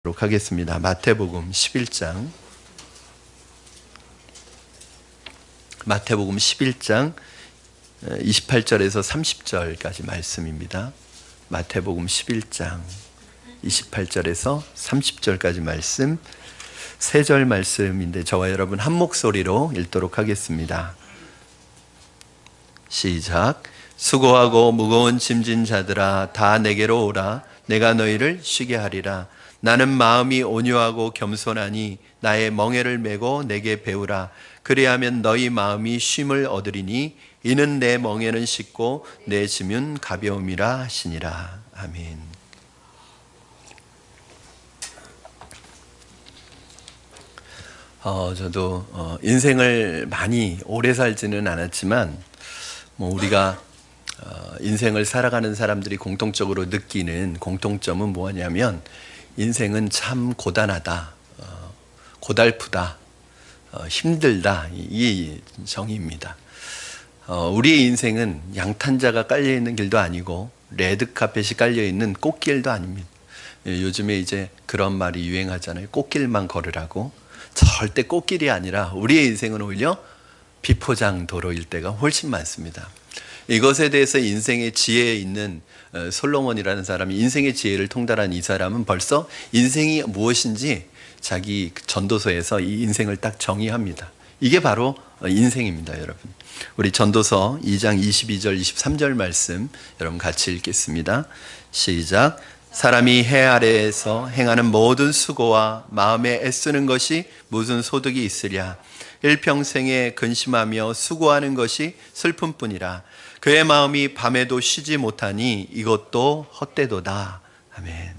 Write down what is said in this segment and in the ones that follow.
하겠습니다. 마태복음 11장 28절에서 30절까지 말씀입니다. 마태복음 11장 28절에서 30절까지 말씀, 세 절 말씀인데 저와 여러분 한 목소리로 읽도록 하겠습니다. 시작. 수고하고 무거운 짐진 자들아 다 내게로 오라. 내가 너희를 쉬게 하리라. 나는 마음이 온유하고 겸손하니 나의 멍에를 메고 내게 배우라. 그리하면 너희 마음이 쉼을 얻으리니 이는 내 멍에는 쉽고 내 짐은 가벼움이라 하시니라. 아멘. 저도 인생을 많이 오래 살지는 않았지만 우리가 인생을 살아가는 사람들이 공통적으로 느끼는 공통점은 뭐냐면 인생은 참 고단하다, 고달프다, 힘들다, 이 정의입니다. 우리의 인생은 양탄자가 깔려있는 길도 아니고 레드카펫이 깔려있는 꽃길도 아닙니다. 요즘에 이제 그런 말이 유행하잖아요. 꽃길만 걸으라고. 절대 꽃길이 아니라 우리의 인생은 오히려 비포장 도로일 때가 훨씬 많습니다. 이것에 대해서 인생의 지혜에 있는 솔로몬이라는 사람이 인생의 지혜를 통달한 이 사람은 벌써 인생이 무엇인지 자기 전도서에서 이 인생을 딱 정의합니다. 이게 바로 인생입니다, 여러분. 우리 전도서 2장 22절 23절 말씀 여러분 같이 읽겠습니다. 시작. 사람이 해 아래에서 행하는 모든 수고와 마음에 애쓰는 것이 무슨 소득이 있으랴. 일평생에 근심하며 수고하는 것이 슬픔뿐이라. 그의 마음이 밤에도 쉬지 못하니 이것도 헛되도다. 아멘.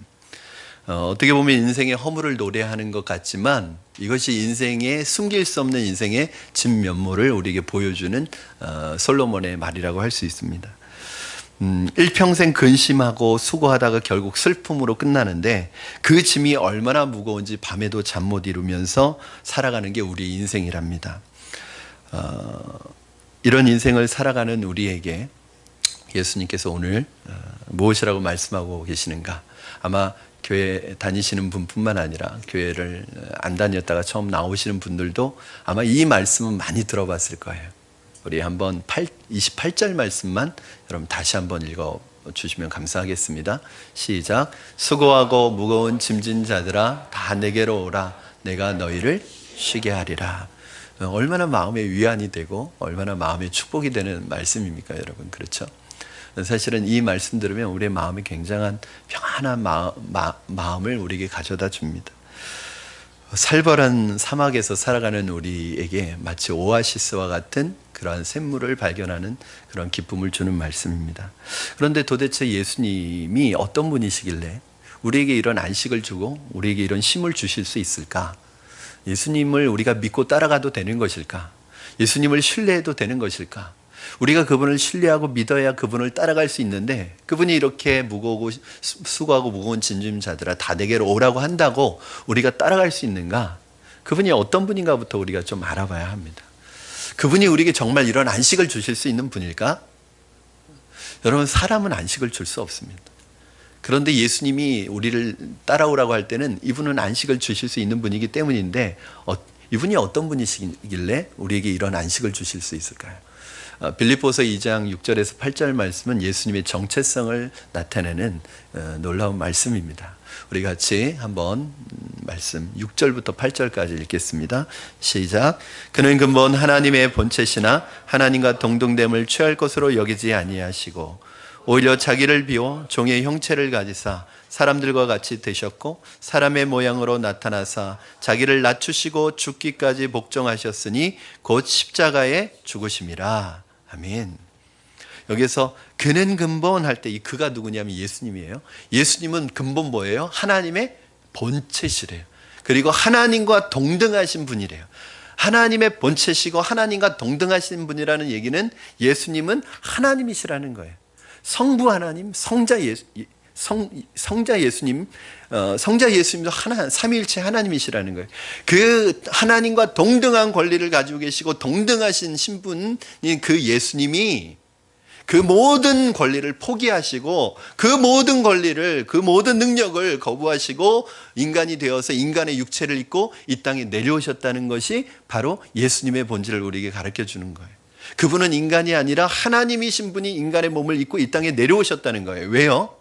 어떻게 보면 인생의 허물을 노래하는 것 같지만 이것이 인생의 숨길 수 없는 인생의 진면모를 우리에게 보여주는 솔로몬의 말이라고 할 수 있습니다. 일평생 근심하고 수고하다가 결국 슬픔으로 끝나는데 그 짐이 얼마나 무거운지 밤에도 잠 못 이루면서 살아가는 게 우리 인생이랍니다. 이런 인생을 살아가는 우리에게 예수님께서 오늘 무엇이라고 말씀하고 계시는가? 아마 교회 다니시는 분뿐만 아니라 교회를 안 다녔다가 처음 나오시는 분들도 아마 이 말씀은 많이 들어봤을 거예요. 우리 한번 28절 말씀만 여러분 다시 한번 읽어주시면 감사하겠습니다. 시작. 수고하고 무거운 짐진 자들아 다 내게로 오라. 내가 너희를 쉬게 하리라. 얼마나 마음의 위안이 되고 얼마나 마음의 축복이 되는 말씀입니까, 여러분? 그렇죠? 사실은 이 말씀 들으면 우리의 마음이 굉장한 평안한 마음을 우리에게 가져다 줍니다. 살벌한 사막에서 살아가는 우리에게 마치 오아시스와 같은 그러한 샘물을 발견하는 그런 기쁨을 주는 말씀입니다. 그런데 도대체 예수님이 어떤 분이시길래 우리에게 이런 안식을 주고 우리에게 이런 쉼을 주실 수 있을까? 예수님을 우리가 믿고 따라가도 되는 것일까? 예수님을 신뢰해도 되는 것일까? 우리가 그분을 신뢰하고 믿어야 그분을 따라갈 수 있는데 그분이 이렇게 무거우고 수고하고 무거운 짐진 자들아 다 내게로 오라고 한다고 우리가 따라갈 수 있는가? 그분이 어떤 분인가부터 우리가 좀 알아봐야 합니다. 그분이 우리에게 정말 이런 안식을 주실 수 있는 분일까? 여러분, 사람은 안식을 줄 수 없습니다. 그런데 예수님이 우리를 따라오라고 할 때는 이분은 안식을 주실 수 있는 분이기 때문인데 이분이 어떤 분이시길래 우리에게 이런 안식을 주실 수 있을까요? 빌립보서 2장 6절에서 8절 말씀은 예수님의 정체성을 나타내는 놀라운 말씀입니다. 우리 같이 한번 말씀 6절부터 8절까지 읽겠습니다. 시작. 그는 근본 하나님의 본체시나 하나님과 동등됨을 취할 것으로 여기지 아니하시고 오히려 자기를 비워 종의 형체를 가지사 사람들과 같이 되셨고 사람의 모양으로 나타나사 자기를 낮추시고 죽기까지 복종하셨으니 곧 십자가에 죽으심이라. 아멘. 여기서 그는 근본 할 때 이 그가 누구냐면 예수님이에요. 예수님은 근본 뭐예요? 하나님의 본체시래요. 그리고 하나님과 동등하신 분이래요. 하나님의 본체시고 하나님과 동등하신 분이라는 얘기는 예수님은 하나님이시라는 거예요. 성부 하나님, 성자 예수님, 성자 예수님도 삼위일체 하나님이시라는 거예요. 그 하나님과 동등한 권리를 가지고 계시고 동등하신 신분인 그 예수님이 그 모든 권리를 포기하시고 그 모든 권리를, 그 모든 능력을 거부하시고 인간이 되어서 인간의 육체를 입고 이 땅에 내려오셨다는 것이 바로 예수님의 본질을 우리에게 가르쳐 주는 거예요. 그분은 인간이 아니라 하나님이신 분이 인간의 몸을 입고 이 땅에 내려오셨다는 거예요. 왜요?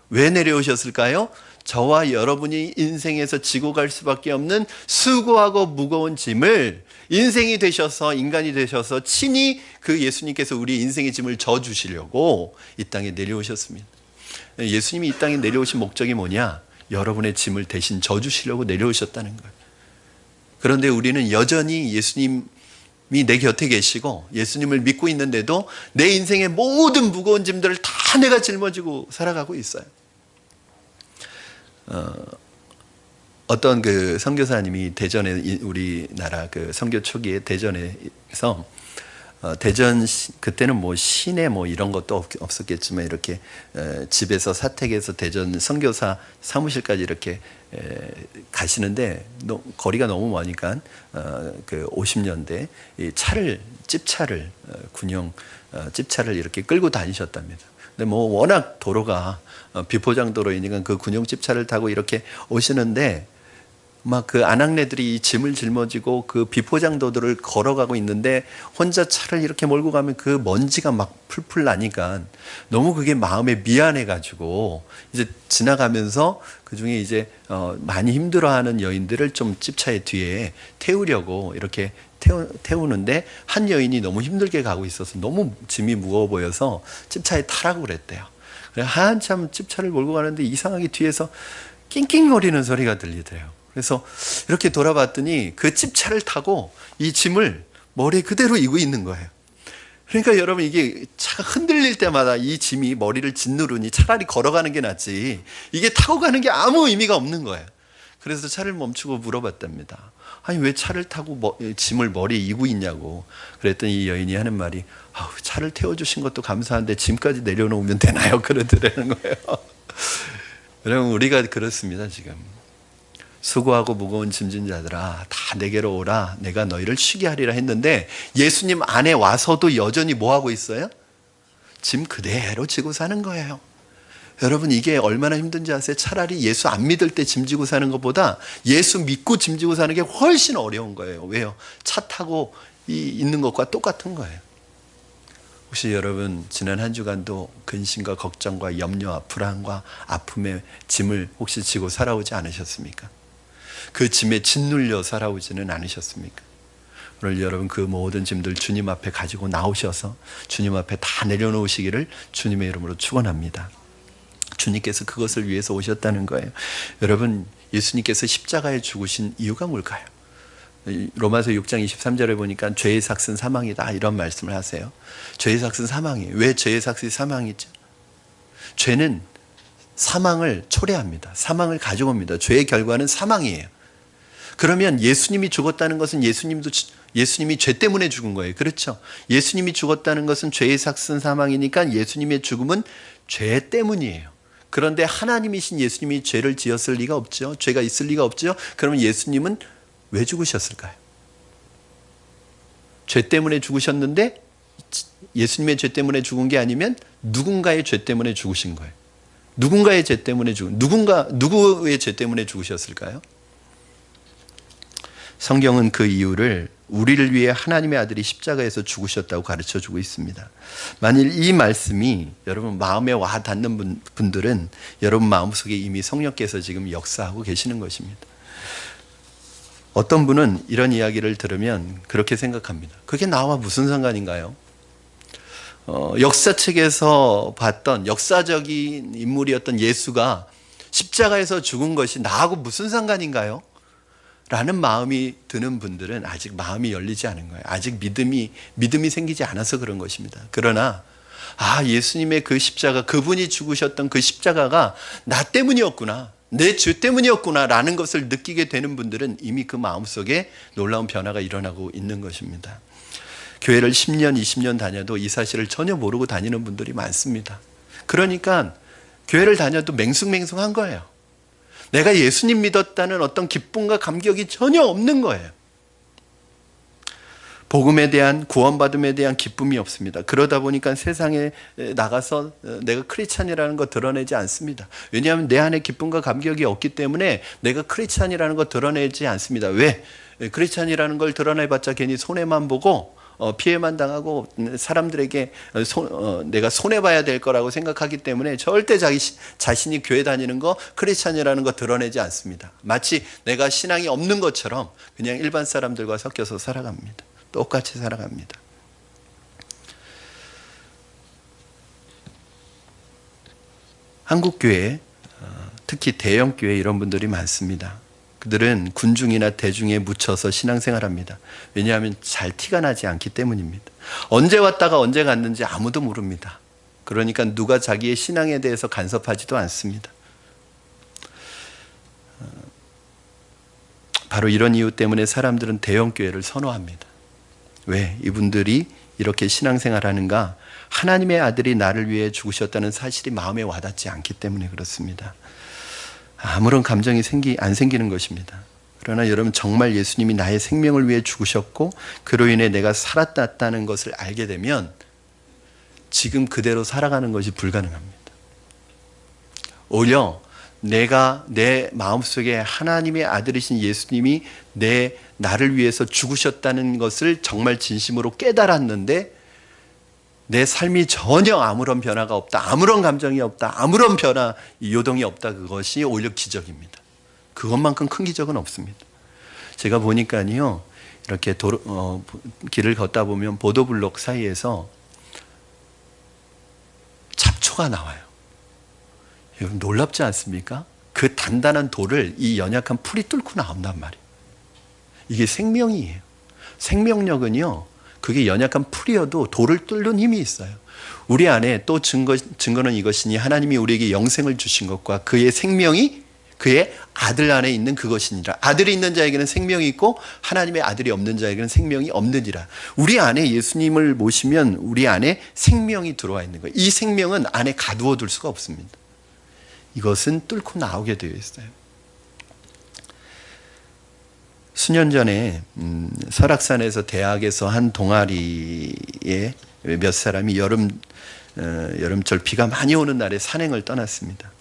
왜 내려오셨을까요? 저와 여러분이 인생에서 지고 갈 수밖에 없는 수고하고 무거운 짐을 인생이 되셔서, 인간이 되셔서 친히 그 예수님께서 우리 인생의 짐을 져주시려고 이 땅에 내려오셨습니다. 예수님이 이 땅에 내려오신 목적이 뭐냐? 여러분의 짐을 대신 져주시려고 내려오셨다는 거예요. 그런데 우리는 여전히 예수님이 내 곁에 계시고 예수님을 믿고 있는데도 내 인생의 모든 무거운 짐들을 다 내가 짊어지고 살아가고 있어요. 어떤 그 선교사님이 대전에, 우리나라 그 선교 초기에 대전에서 대전 그때는 뭐 시내 뭐 이런 것도 없었겠지만 이렇게 집에서 사택에서 대전 선교사 사무실까지 이렇게 가시는데 거리가 너무 머니까 그 50년대 이 차를, 찝차를, 군용 찝차를 이렇게 끌고 다니셨답니다. 근데 뭐 워낙 도로가 비포장도로이니까 그 군용 찝차를 타고 이렇게 오시는데 막 그 아낙네들이 이 짐을 짊어지고 그 비포장도로를 걸어가고 있는데 혼자 차를 이렇게 몰고 가면 그 먼지가 막 풀풀 나니까 너무 그게 마음에 미안해가지고 이제 지나가면서 그 중에 이제 많이 힘들어하는 여인들을 좀 찝차의 뒤에 태우려고 이렇게 태우는데 한 여인이 너무 힘들게 가고 있어서 너무 짐이 무거워 보여서 찝차에 타라고 그랬대요. 그래서 한참 찝차를 몰고 가는데 이상하게 뒤에서 낑낑거리는 소리가 들리더래요. 그래서 이렇게 돌아봤더니 그 찝차를 타고 이 짐을 머리에 그대로 이고 있는 거예요. 그러니까 여러분, 이게 차가 흔들릴 때마다 이 짐이 머리를 짓누르니 차라리 걸어가는 게 낫지 이게 타고 가는 게 아무 의미가 없는 거예요. 그래서 차를 멈추고 물어봤답니다. 아니 왜 차를 타고 짐을 머리에 이고 있냐고. 그랬더니 이 여인이 하는 말이, 차를 태워주신 것도 감사한데 짐까지 내려놓으면 되나요? 그러더라는 거예요. 여러분, 우리가 그렇습니다. 지금 수고하고 무거운 짐진 자들아 다 내게로 오라, 내가 너희를 쉬게 하리라 했는데 예수님 안에 와서도 여전히 뭐하고 있어요? 짐 그대로 지고 사는 거예요. 여러분, 이게 얼마나 힘든지 아세요? 차라리 예수 안 믿을 때 짐 지고 사는 것보다 예수 믿고 짐 지고 사는 게 훨씬 어려운 거예요. 왜요? 차 타고 있는 것과 똑같은 거예요. 혹시 여러분 지난 한 주간도 근심과 걱정과 염려와 불안과 아픔의 짐을 혹시 지고 살아오지 않으셨습니까? 그 짐에 짓눌려 살아오지는 않으셨습니까? 오늘 여러분 그 모든 짐들 주님 앞에 가지고 나오셔서 주님 앞에 다 내려놓으시기를 주님의 이름으로 축원합니다. 주님께서 그것을 위해서 오셨다는 거예요. 여러분, 예수님께서 십자가에 죽으신 이유가 뭘까요? 로마서 6장 23절에 보니까 죄의 삭은 사망이다 이런 말씀을 하세요. 죄의 삭은 사망이에요. 왜 죄의 삭이 사망이죠? 죄는 사망을 초래합니다. 사망을 가져옵니다. 죄의 결과는 사망이에요. 그러면 예수님이 죽었다는 것은 예수님이 죄 때문에 죽은 거예요. 그렇죠? 예수님이 죽었다는 것은 죄의 삭은 사망이니까 예수님의 죽음은 죄 때문이에요. 그런데 하나님이신 예수님이 죄를 지었을 리가 없죠. 죄가 있을 리가 없죠. 그러면 예수님은 왜 죽으셨을까요? 죄 때문에 죽으셨는데 예수님의 죄 때문에 죽은 게 아니면 누군가의 죄 때문에 죽으신 거예요. 누군가의 죄 때문에 누구의 죄 때문에 죽으셨을까요? 성경은 그 이유를 우리를 위해 하나님의 아들이 십자가에서 죽으셨다고 가르쳐주고 있습니다. 만일 이 말씀이 여러분 마음에 와 닿는 분들은 여러분 마음속에 이미 성령께서 지금 역사하고 계시는 것입니다. 어떤 분은 이런 이야기를 들으면 그렇게 생각합니다. 그게 나와 무슨 상관인가요? 역사책에서 봤던 역사적인 인물이었던 예수가 십자가에서 죽은 것이 나하고 무슨 상관인가요? 라는 마음이 드는 분들은 아직 마음이 열리지 않은 거예요. 아직 믿음이 생기지 않아서 그런 것입니다. 그러나 예수님의 그 십자가, 그분이 죽으셨던 그 십자가가 나 때문이었구나, 내 죄 때문이었구나 라는 것을 느끼게 되는 분들은 이미 그 마음속에 놀라운 변화가 일어나고 있는 것입니다. 교회를 10년, 20년 다녀도 이 사실을 전혀 모르고 다니는 분들이 많습니다. 그러니까 교회를 다녀도 맹숭맹숭한 거예요. 내가 예수님 믿었다는 어떤 기쁨과 감격이 전혀 없는 거예요. 복음에 대한, 구원받음에 대한 기쁨이 없습니다. 그러다 보니까 세상에 나가서 내가 크리스찬이라는 거 드러내지 않습니다. 왜냐하면 내 안에 기쁨과 감격이 없기 때문에 내가 크리스찬이라는 거 드러내지 않습니다. 왜? 크리스찬이라는 걸 드러내봤자 괜히 손해만 보고 피해만 당하고 사람들에게 내가 손해봐야 될 거라고 생각하기 때문에 절대 자신이 교회 다니는 거, 크리스찬이라는 거 드러내지 않습니다. 마치 내가 신앙이 없는 것처럼 그냥 일반 사람들과 섞여서 살아갑니다. 똑같이 살아갑니다. 한국교회, 특히 대형교회 이런 분들이 많습니다. 그들은 군중이나 대중에 묻혀서 신앙생활합니다. 왜냐하면 잘 티가 나지 않기 때문입니다. 언제 왔다가 언제 갔는지 아무도 모릅니다. 그러니까 누가 자기의 신앙에 대해서 간섭하지도 않습니다. 바로 이런 이유 때문에 사람들은 대형교회를 선호합니다. 왜? 이분들이 이렇게 신앙생활하는가? 하나님의 아들이 나를 위해 죽으셨다는 사실이 마음에 와닿지 않기 때문에 그렇습니다. 아무런 감정이 안 생기는 것입니다. 그러나 여러분, 정말 예수님이 나의 생명을 위해 죽으셨고 그로 인해 내가 살았다는 것을 알게 되면 지금 그대로 살아가는 것이 불가능합니다. 오히려 내가 내 마음속에 하나님의 아들이신 예수님이 나를 위해서 죽으셨다는 것을 정말 진심으로 깨달았는데 내 삶이 전혀 아무런 변화가 없다, 아무런 감정이 없다, 아무런 변화, 요동이 없다, 그것이 오히려 기적입니다. 그것만큼 큰 기적은 없습니다. 제가 보니까요, 이렇게 길을 걷다 보면 보도블록 사이에서 잡초가 나와요. 여러분, 놀랍지 않습니까? 그 단단한 돌을 이 연약한 풀이 뚫고 나온단 말이에요. 이게 생명이에요. 생명력은요, 그게 연약한 풀이어도 돌을 뚫는 힘이 있어요. 우리 안에 또 증거는 이것이니 하나님이 우리에게 영생을 주신 것과 그의 생명이 그의 아들 안에 있는 그것이니라. 아들이 있는 자에게는 생명이 있고 하나님의 아들이 없는 자에게는 생명이 없느니라. 우리 안에 예수님을 모시면 우리 안에 생명이 들어와 있는 거예요. 이 생명은 안에 가두어 둘 수가 없습니다. 이것은 뚫고 나오게 되어 있어요. 수년 전에 설악산에서 대학에서 한 동아리에 몇 사람이 여름철 비가 많이 오는 날에 산행을 떠났습니다.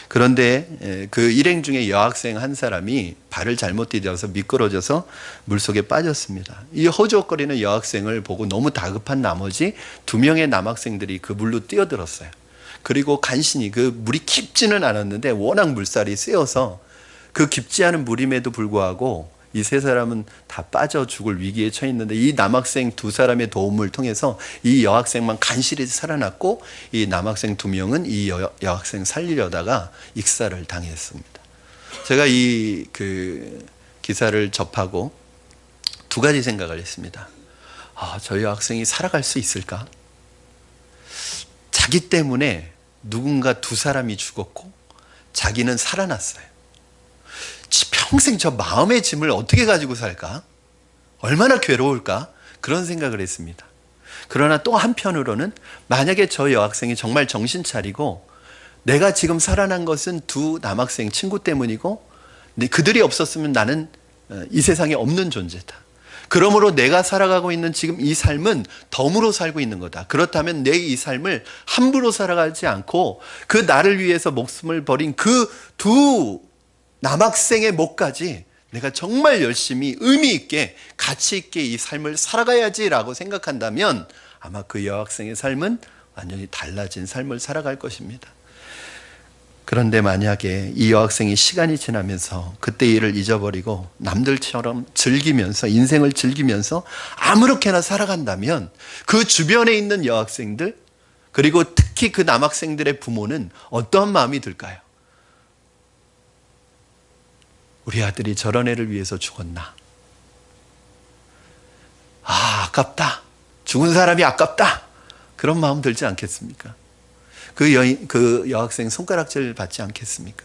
그런데 그 일행 중에 여학생 한 사람이 발을 잘못 디뎌서 미끄러져서 물속에 빠졌습니다. 이 허우적거리는 여학생을 보고 너무 다급한 나머지 2명의 남학생들이 그 물로 뛰어들었어요. 그리고 간신히, 그 물이 깊지는 않았는데 워낙 물살이 세어서 그 깊지 않은 물임에도 불구하고 이 3사람은 다 빠져 죽을 위기에 처해 있는데 이 남학생 2사람의 도움을 통해서 이 여학생만 간신히 살아났고 이 남학생 2명은 이 여학생 살리려다가 익사를 당했습니다. 제가 그 기사를 접하고 2가지 생각을 했습니다. 저 여학생이 살아갈 수 있을까? 자기 때문에 누군가 2사람이 죽었고 자기는 살아났어요. 평생 저 마음의 짐을 어떻게 가지고 살까? 얼마나 괴로울까? 그런 생각을 했습니다. 그러나 또 한편으로는 만약에 저 여학생이 정말 정신 차리고 내가 지금 살아난 것은 2 남학생 친구 때문이고 그들이 없었으면 나는 이 세상에 없는 존재다. 그러므로 내가 살아가고 있는 지금 이 삶은 덤으로 살고 있는 거다. 그렇다면 내 이 삶을 함부로 살아가지 않고 그 나를 위해서 목숨을 버린 그 2 남학생의 목까지 내가 정말 열심히 의미 있게 가치 있게 이 삶을 살아가야지라고 생각한다면 아마 그 여학생의 삶은 완전히 달라진 삶을 살아갈 것입니다. 그런데 만약에 이 여학생이 시간이 지나면서 그때 일을 잊어버리고 남들처럼 즐기면서, 인생을 즐기면서 아무렇게나 살아간다면 그 주변에 있는 여학생들, 그리고 특히 그 남학생들의 부모는 어떠한 마음이 들까요? 우리 아들이 저런 애를 위해서 죽었나? 아깝다. 죽은 사람이 아깝다. 그런 마음 들지 않겠습니까? 그 여학생 손가락질 받지 않겠습니까?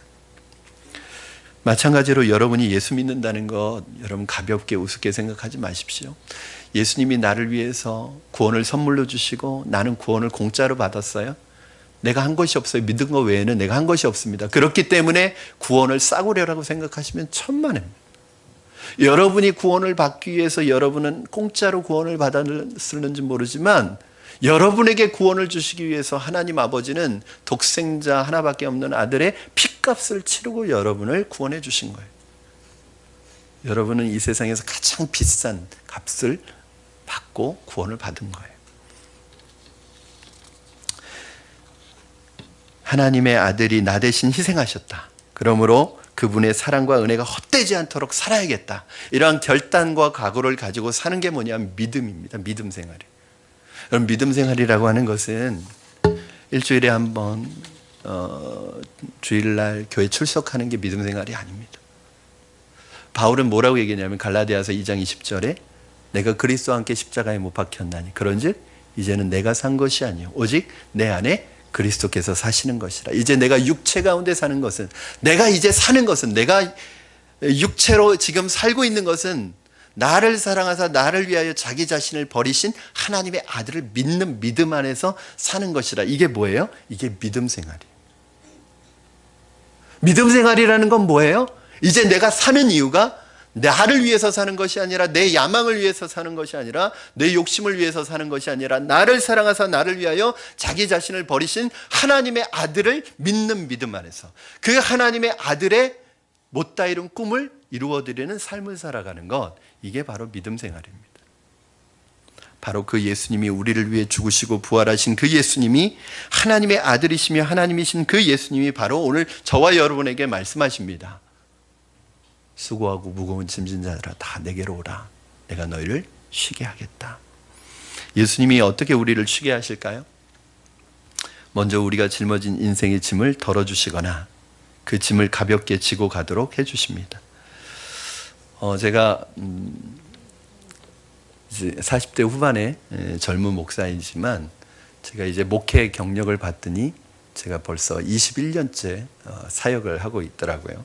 마찬가지로 여러분이 예수 믿는다는 것, 여러분 가볍게 우습게 생각하지 마십시오. 예수님이 나를 위해서 구원을 선물로 주시고 나는 구원을 공짜로 받았어요. 내가 한 것이 없어요. 믿은 것 외에는 내가 한 것이 없습니다. 그렇기 때문에 구원을 싸구려라고 생각하시면 천만입니다. 여러분이 구원을 받기 위해서 여러분은 공짜로 구원을 받았을는지 모르지만 여러분에게 구원을 주시기 위해서 하나님 아버지는 독생자 하나밖에 없는 아들의 핏값을 치르고 여러분을 구원해 주신 거예요. 여러분은 이 세상에서 가장 비싼 값을 받고 구원을 받은 거예요. 하나님의 아들이 나 대신 희생하셨다. 그러므로 그분의 사랑과 은혜가 헛되지 않도록 살아야겠다. 이러한 결단과 각오를 가지고 사는 게 뭐냐면 믿음입니다. 믿음 생활이에요. 여러분, 믿음 생활이라고 하는 것은 일주일에 한 번 주일날 교회 출석하는 게 믿음 생활이 아닙니다. 바울은 뭐라고 얘기했냐면 갈라디아서 2장 20절에 내가 그리스도와 함께 십자가에 못 박혔나니 그런즉 이제는 내가 산 것이 아니요 오직 내 안에 그리스도께서 사시는 것이라. 이제 내가 육체 가운데 사는 것은, 내가 이제 사는 것은, 내가 육체로 지금 살고 있는 것은 나를 사랑하사 나를 위하여 자기 자신을 버리신 하나님의 아들을 믿는 믿음 안에서 사는 것이라. 이게 뭐예요? 이게 믿음 생활이에요. 믿음 생활이라는 건 뭐예요? 이제 내가 사는 이유가 나를 위해서 사는 것이 아니라, 내 야망을 위해서 사는 것이 아니라, 내 욕심을 위해서 사는 것이 아니라, 나를 사랑하사 나를 위하여 자기 자신을 버리신 하나님의 아들을 믿는 믿음 안에서 그 하나님의 아들의 못다 이룬 꿈을 이루어드리는 삶을 살아가는 것, 이게 바로 믿음 생활입니다. 바로 그 예수님이 우리를 위해 죽으시고 부활하신 그 예수님이 하나님의 아들이시며 하나님이신 그 예수님이 바로 오늘 저와 여러분에게 말씀하십니다. 수고하고 무거운 짐진 자들아 다 내게로 오라. 내가 너희를 쉬게 하겠다. 예수님이 어떻게 우리를 쉬게 하실까요? 먼저 우리가 짊어진 인생의 짐을 덜어주시거나 그 짐을 가볍게 지고 가도록 해주십니다. 제가 이제 40대 후반의 젊은 목사이지만 제가 이제 목회 경력을 봤더니 제가 벌써 21년째 사역을 하고 있더라고요.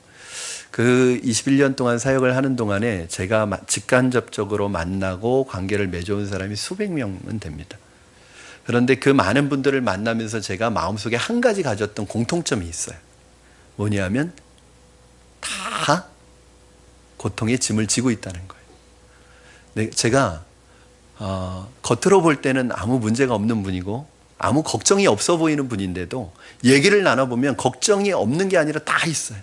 그 21년 동안 사역을 하는 동안에 제가 직간접적으로 만나고 관계를 맺어온 사람이 수백 명은 됩니다. 그런데 그 많은 분들을 만나면서 제가 마음속에 한 가지 가졌던 공통점이 있어요. 뭐냐면 다 고통의 짐을 지고 있다는 거예요. 제가 겉으로 볼 때는 아무 문제가 없는 분이고 아무 걱정이 없어 보이는 분인데도 얘기를 나눠보면 걱정이 없는 게 아니라 다 있어요.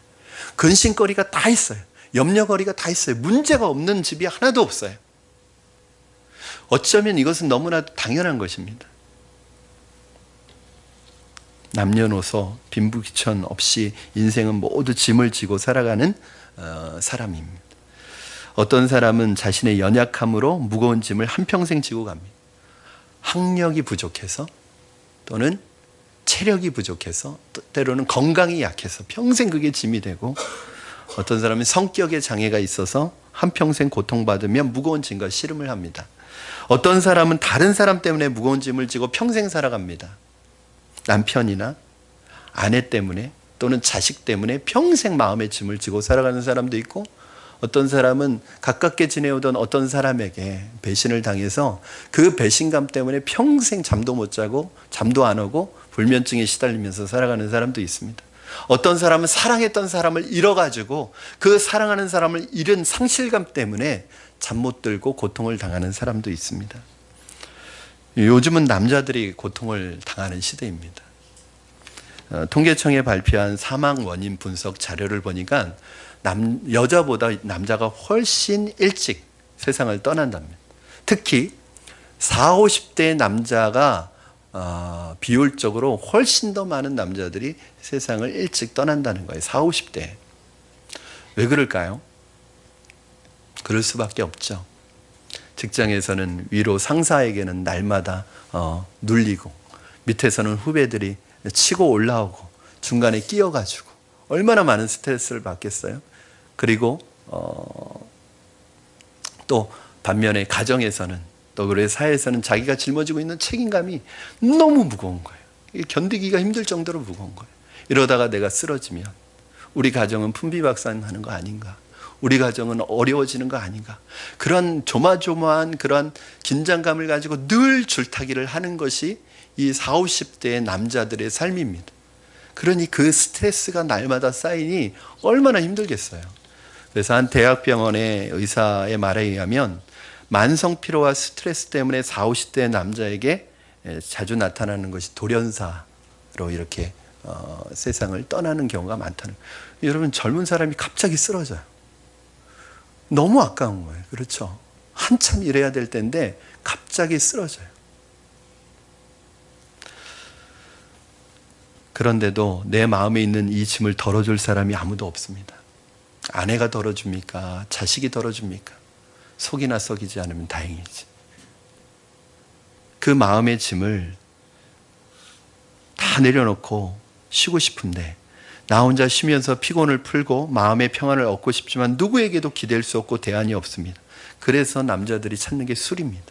근심거리가 다 있어요. 염려거리가 다 있어요. 문제가 없는 집이 하나도 없어요. 어쩌면 이것은 너무나도 당연한 것입니다. 남녀노소 빈부귀천 없이 인생은 모두 짐을 지고 살아가는 사람입니다. 어떤 사람은 자신의 연약함으로 무거운 짐을 한평생 지고 갑니다. 학력이 부족해서 또는 체력이 부족해서 때로는 건강이 약해서 평생 그게 짐이 되고, 어떤 사람은 성격에 장애가 있어서 한평생 고통받으며 무거운 짐과 씨름을 합니다. 어떤 사람은 다른 사람 때문에 무거운 짐을 지고 평생 살아갑니다. 남편이나 아내 때문에 또는 자식 때문에 평생 마음의 짐을 지고 살아가는 사람도 있고, 어떤 사람은 가깝게 지내오던 어떤 사람에게 배신을 당해서 그 배신감 때문에 평생 잠도 못 자고 잠도 안 오고 불면증에 시달리면서 살아가는 사람도 있습니다. 어떤 사람은 사랑했던 사람을 잃어가지고 그 사랑하는 사람을 잃은 상실감 때문에 잠 못 들고 고통을 당하는 사람도 있습니다. 요즘은 남자들이 고통을 당하는 시대입니다. 통계청에 발표한 사망 원인 분석 자료를 보니까 여자보다 남자가 훨씬 일찍 세상을 떠난답니다. 특히 40, 50대 남자가 비율적으로 훨씬 더 많은 남자들이 세상을 일찍 떠난다는 거예요. 40, 50대. 왜 그럴까요? 그럴 수밖에 없죠. 직장에서는 위로 상사에게는 날마다 눌리고, 밑에서는 후배들이 치고 올라오고, 중간에 끼어가지고 얼마나 많은 스트레스를 받겠어요. 그리고 또 반면에 가정에서는, 또 그래 사회에서는 자기가 짊어지고 있는 책임감이 너무 무거운 거예요. 견디기가 힘들 정도로 무거운 거예요. 이러다가 내가 쓰러지면 우리 가정은 풍비박산하는 거 아닌가, 우리 가정은 어려워지는 거 아닌가, 그런 조마조마한 그런 긴장감을 가지고 늘 줄타기를 하는 것이 이 40, 50대의 남자들의 삶입니다. 그러니 그 스트레스가 날마다 쌓이니 얼마나 힘들겠어요. 그래서 한 대학병원의 의사의 말에 의하면 만성 피로와 스트레스 때문에 40, 50대 남자에게 자주 나타나는 것이 돌연사로 이렇게 세상을 떠나는 경우가 많다는 거예요. 여러분, 젊은 사람이 갑자기 쓰러져요. 너무 아까운 거예요. 그렇죠? 한참 일해야 될 때인데 갑자기 쓰러져요. 그런데도 내 마음에 있는 이 짐을 덜어줄 사람이 아무도 없습니다. 아내가 덜어줍니까? 자식이 덜어줍니까? 속이나 썩이지 않으면 다행이지. 그 마음의 짐을 다 내려놓고 쉬고 싶은데 나 혼자 쉬면서 피곤을 풀고 마음의 평안을 얻고 싶지만 누구에게도 기댈 수 없고 대안이 없습니다. 그래서 남자들이 찾는 게 술입니다.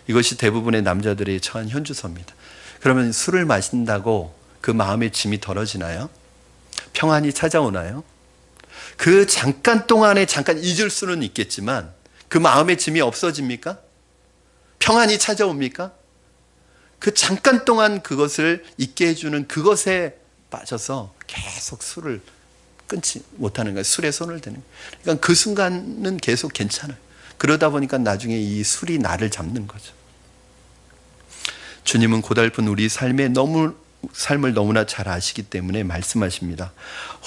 이것이 대부분의 남자들이 처한 현주소입니다. 그러면 술을 마신다고 그 마음의 짐이 덜어지나요? 평안이 찾아오나요? 그 잠깐 동안에 잠깐 잊을 수는 있겠지만 그 마음의 짐이 없어집니까? 평안이 찾아옵니까? 그 잠깐 동안 그것을 잊게 해주는 그것에 빠져서 계속 술을 끊지 못하는 거예요. 술에 손을 대는 거예요. 그러니까 그 순간은 계속 괜찮아요. 그러다 보니까 나중에 이 술이 나를 잡는 거죠. 주님은 고달픈 우리 삶을 너무나 잘 아시기 때문에 말씀하십니다.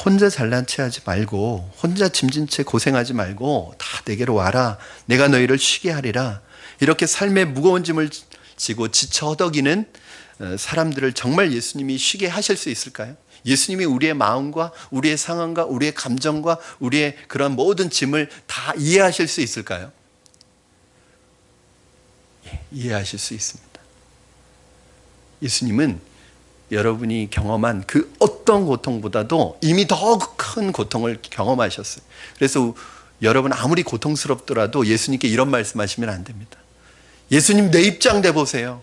혼자 잘난 체 하지 말고, 혼자 짐진 채 고생하지 말고 다 내게로 와라. 내가 너희를 쉬게 하리라. 이렇게 삶의 무거운 짐을 지고 지쳐 허덕이는 사람들을 정말 예수님이 쉬게 하실 수 있을까요? 예수님이 우리의 마음과 우리의 상황과 우리의 감정과 우리의 그런 모든 짐을 다 이해하실 수 있을까요? 예, 이해하실 수 있습니다. 예수님은 여러분이 경험한 그 어떤 고통보다도 이미 더 큰 고통을 경험하셨어요. 그래서 여러분 아무리 고통스럽더라도 예수님께 이런 말씀하시면 안 됩니다. 예수님 내 입장 돼보세요.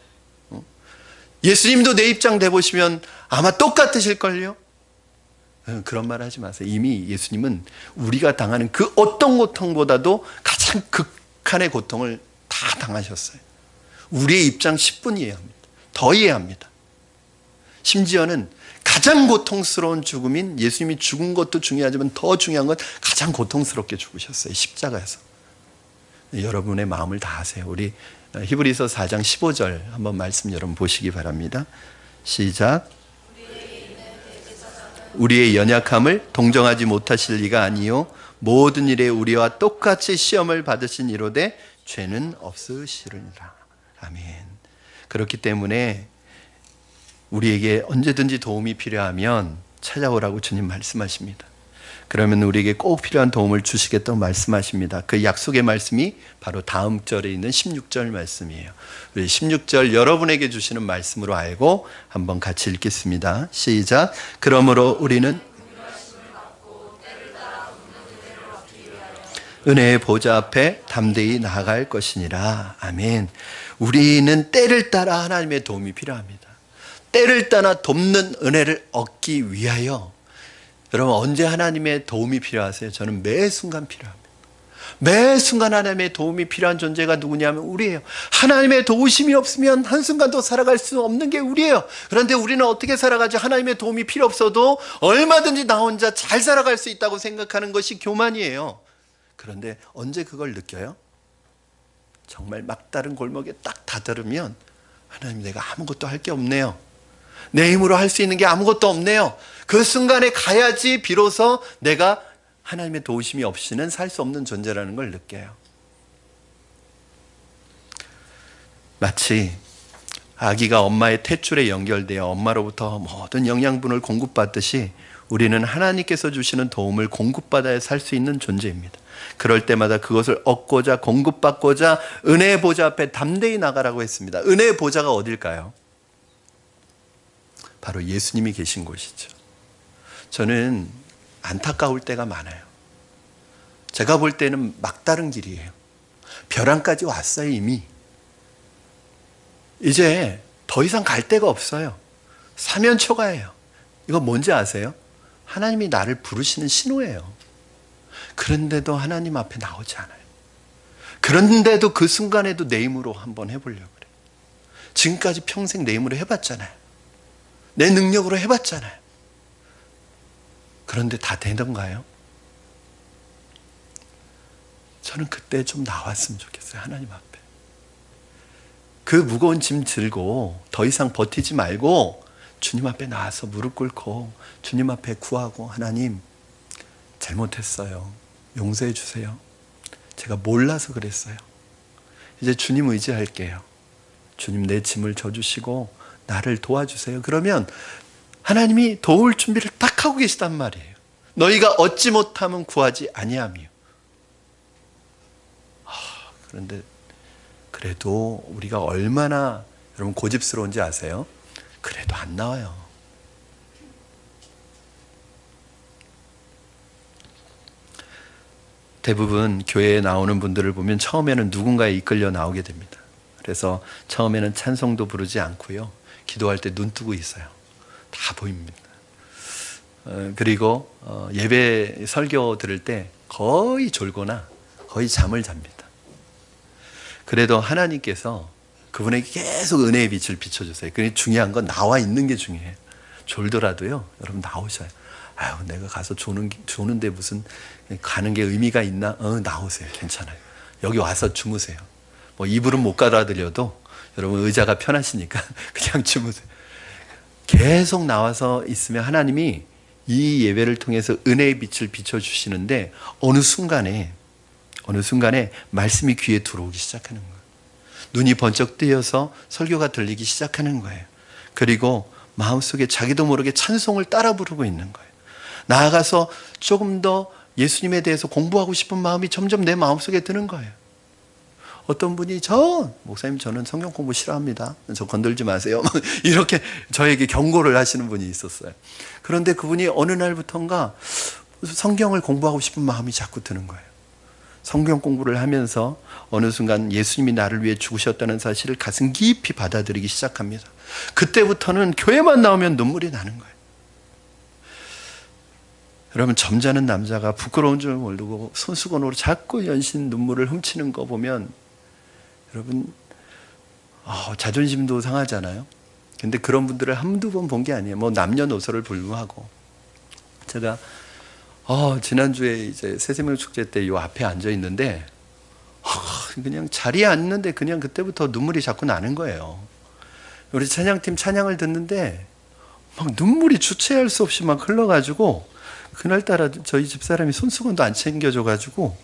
예수님도 내 입장 돼보시면 아마 똑같으실걸요? 그런 말 하지 마세요. 이미 예수님은 우리가 당하는 그 어떤 고통보다도 가장 극한의 고통을 다 당하셨어요. 우리의 입장 10분 이해합니다. 더 이해합니다. 심지어는 가장 고통스러운 죽음인 예수님이 죽은 것도 중요하지만 더 중요한 건 가장 고통스럽게 죽으셨어요. 십자가에서. 여러분의 마음을 다하세요. 우리 히브리서 4장 15절 한번 말씀 여러분 보시기 바랍니다. 시작. 우리의 연약함을 동정하지 못하실 리가 아니요 모든 일에 우리와 똑같이 시험을 받으신 이로되 죄는 없으시리라. 아멘. 그렇기 때문에 우리에게 언제든지 도움이 필요하면 찾아오라고 주님 말씀하십니다. 그러면 우리에게 꼭 필요한 도움을 주시겠다고 말씀하십니다. 그 약속의 말씀이 바로 다음 절에 있는 16절 말씀이에요. 우리 16절 여러분에게 주시는 말씀으로 알고 한번 같이 읽겠습니다. 시작. 그러므로 우리는 은혜의 보좌 앞에 담대히 나아갈 것이니라. 아멘. 우리는 때를 따라 하나님의 도움이 필요합니다. 때를 따라 돕는 은혜를 얻기 위하여 여러분 언제 하나님의 도움이 필요하세요? 저는 매 순간 필요합니다. 매 순간 하나님의 도움이 필요한 존재가 누구냐면 우리예요. 하나님의 도우심이 없으면 한순간도 살아갈 수 없는 게 우리예요. 그런데 우리는 어떻게 살아가죠? 하나님의 도움이 필요 없어도 얼마든지 나 혼자 잘 살아갈 수 있다고 생각하는 것이 교만이에요. 그런데 언제 그걸 느껴요? 정말 막다른 골목에 딱 다다르면 하나님 내가 아무것도 할 게 없네요. 내 힘으로 할 수 있는 게 아무것도 없네요. 그 순간에 가야지 비로소 내가 하나님의 도우심이 없이는 살 수 없는 존재라는 걸 느껴요. 마치 아기가 엄마의 탯줄에 연결되어 엄마로부터 모든 영양분을 공급받듯이 우리는 하나님께서 주시는 도움을 공급받아야 살 수 있는 존재입니다. 그럴 때마다 그것을 얻고자 공급받고자 은혜의 보좌 앞에 담대히 나가라고 했습니다. 은혜의 보좌가 어딜까요? 바로 예수님이 계신 곳이죠. 저는 안타까울 때가 많아요. 제가 볼 때는 막다른 길이에요. 벼랑까지 왔어요 이미. 이제 더 이상 갈 데가 없어요. 사면초가예요. 이거 뭔지 아세요? 하나님이 나를 부르시는 신호예요. 그런데도 하나님 앞에 나오지 않아요. 그런데도 그 순간에도 내 힘으로 한번 해보려고 그래요. 지금까지 평생 내 힘으로 해봤잖아요. 내 능력으로 해봤잖아요. 그런데 다 되던가요? 저는 그때 좀 나왔으면 좋겠어요. 하나님 앞에. 그 무거운 짐 들고 더 이상 버티지 말고 주님 앞에 나와서 무릎 꿇고 주님 앞에 구하고, 하나님 잘못했어요. 용서해 주세요. 제가 몰라서 그랬어요. 이제 주님 의지할게요. 주님 내 짐을 져주시고 나를 도와주세요. 그러면 하나님이 도울 준비를 딱 하고 계시단 말이에요. 너희가 얻지 못하면 구하지 아니하며. 그런데 그래도 우리가 얼마나 여러분 고집스러운지 아세요? 그래도 안 나와요. 대부분 교회에 나오는 분들을 보면 처음에는 누군가에 이끌려 나오게 됩니다. 그래서 처음에는 찬송도 부르지 않고요, 기도할 때 눈 뜨고 있어요. 다 보입니다. 그리고 예배 설교 들을 때 거의 졸거나 거의 잠을 잡니다. 그래도 하나님께서 그분에게 계속 은혜의 빛을 비춰주세요. 그게 중요한 건 나와 있는 게 중요해요. 졸더라도요, 여러분 나오셔요. 아유, 내가 가서 조는데 무슨 가는 게 의미가 있나? 나오세요. 괜찮아요. 여기 와서 주무세요. 뭐 이불은 못 깔아드려도 여러분 의자가 편하시니까 그냥 주무세요. 계속 나와서 있으면 하나님이 이 예배를 통해서 은혜의 빛을 비춰주시는데 어느 순간에 말씀이 귀에 들어오기 시작하는 거예요. 눈이 번쩍 뜨여서 설교가 들리기 시작하는 거예요. 그리고 마음속에 자기도 모르게 찬송을 따라 부르고 있는 거예요. 나아가서 조금 더 예수님에 대해서 공부하고 싶은 마음이 점점 내 마음속에 드는 거예요. 어떤 분이 목사님 저는 성경 공부 싫어합니다. 저 건들지 마세요. 이렇게 저에게 경고를 하시는 분이 있었어요. 그런데 그분이 어느 날부턴가 성경을 공부하고 싶은 마음이 자꾸 드는 거예요. 성경 공부를 하면서 어느 순간 예수님이 나를 위해 죽으셨다는 사실을 가슴 깊이 받아들이기 시작합니다. 그때부터는 교회만 나오면 눈물이 나는 거예요. 여러분, 점잖은 남자가 부끄러운 줄 모르고 손수건으로 자꾸 연신 눈물을 훔치는 거 보면 여러분 자존심도 상하잖아요. 근데 그런 분들을 한두 번 본 게 아니에요. 뭐 남녀노소를 불문하고. 제가 지난주에 이제 새생명 축제 때 이 앞에 앉아 있는데 그냥 자리에 앉는데 그냥 그때부터 눈물이 자꾸 나는 거예요. 우리 찬양팀 찬양을 듣는데 막 눈물이 주체할 수 없이 막 흘러가지고, 그날따라 저희 집사람이 손수건도 안 챙겨줘가지고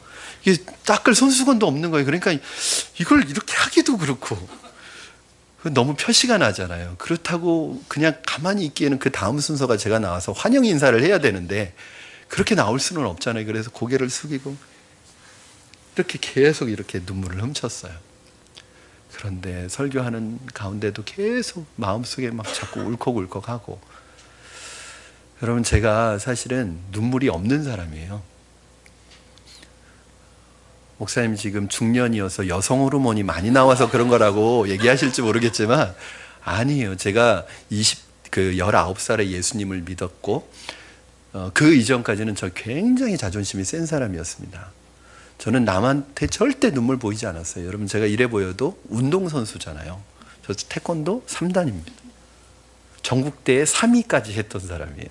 이게 닦을 손수건도 없는 거예요. 그러니까 이걸 이렇게 하기도 그렇고 너무 표시가 나잖아요. 그렇다고 그냥 가만히 있기에는 그 다음 순서가 제가 나와서 환영 인사를 해야 되는데 그렇게 나올 수는 없잖아요. 그래서 고개를 숙이고 이렇게 계속 이렇게 눈물을 훔쳤어요. 그런데 설교하는 가운데도 계속 마음속에 막 자꾸 울컥울컥하고. 여러분, 제가 사실은 눈물이 없는 사람이에요. 목사님 지금 중년이어서 여성 호르몬이 많이 나와서 그런 거라고 얘기하실지 모르겠지만 아니에요. 제가 19살에 예수님을 믿었고 그 이전까지는 저 굉장히 자존심이 센 사람이었습니다. 저는 남한테 절대 눈물 보이지 않았어요. 여러분, 제가 이래 보여도 운동선수잖아요. 저 태권도 3단입니다. 전국대회 3위까지 했던 사람이에요.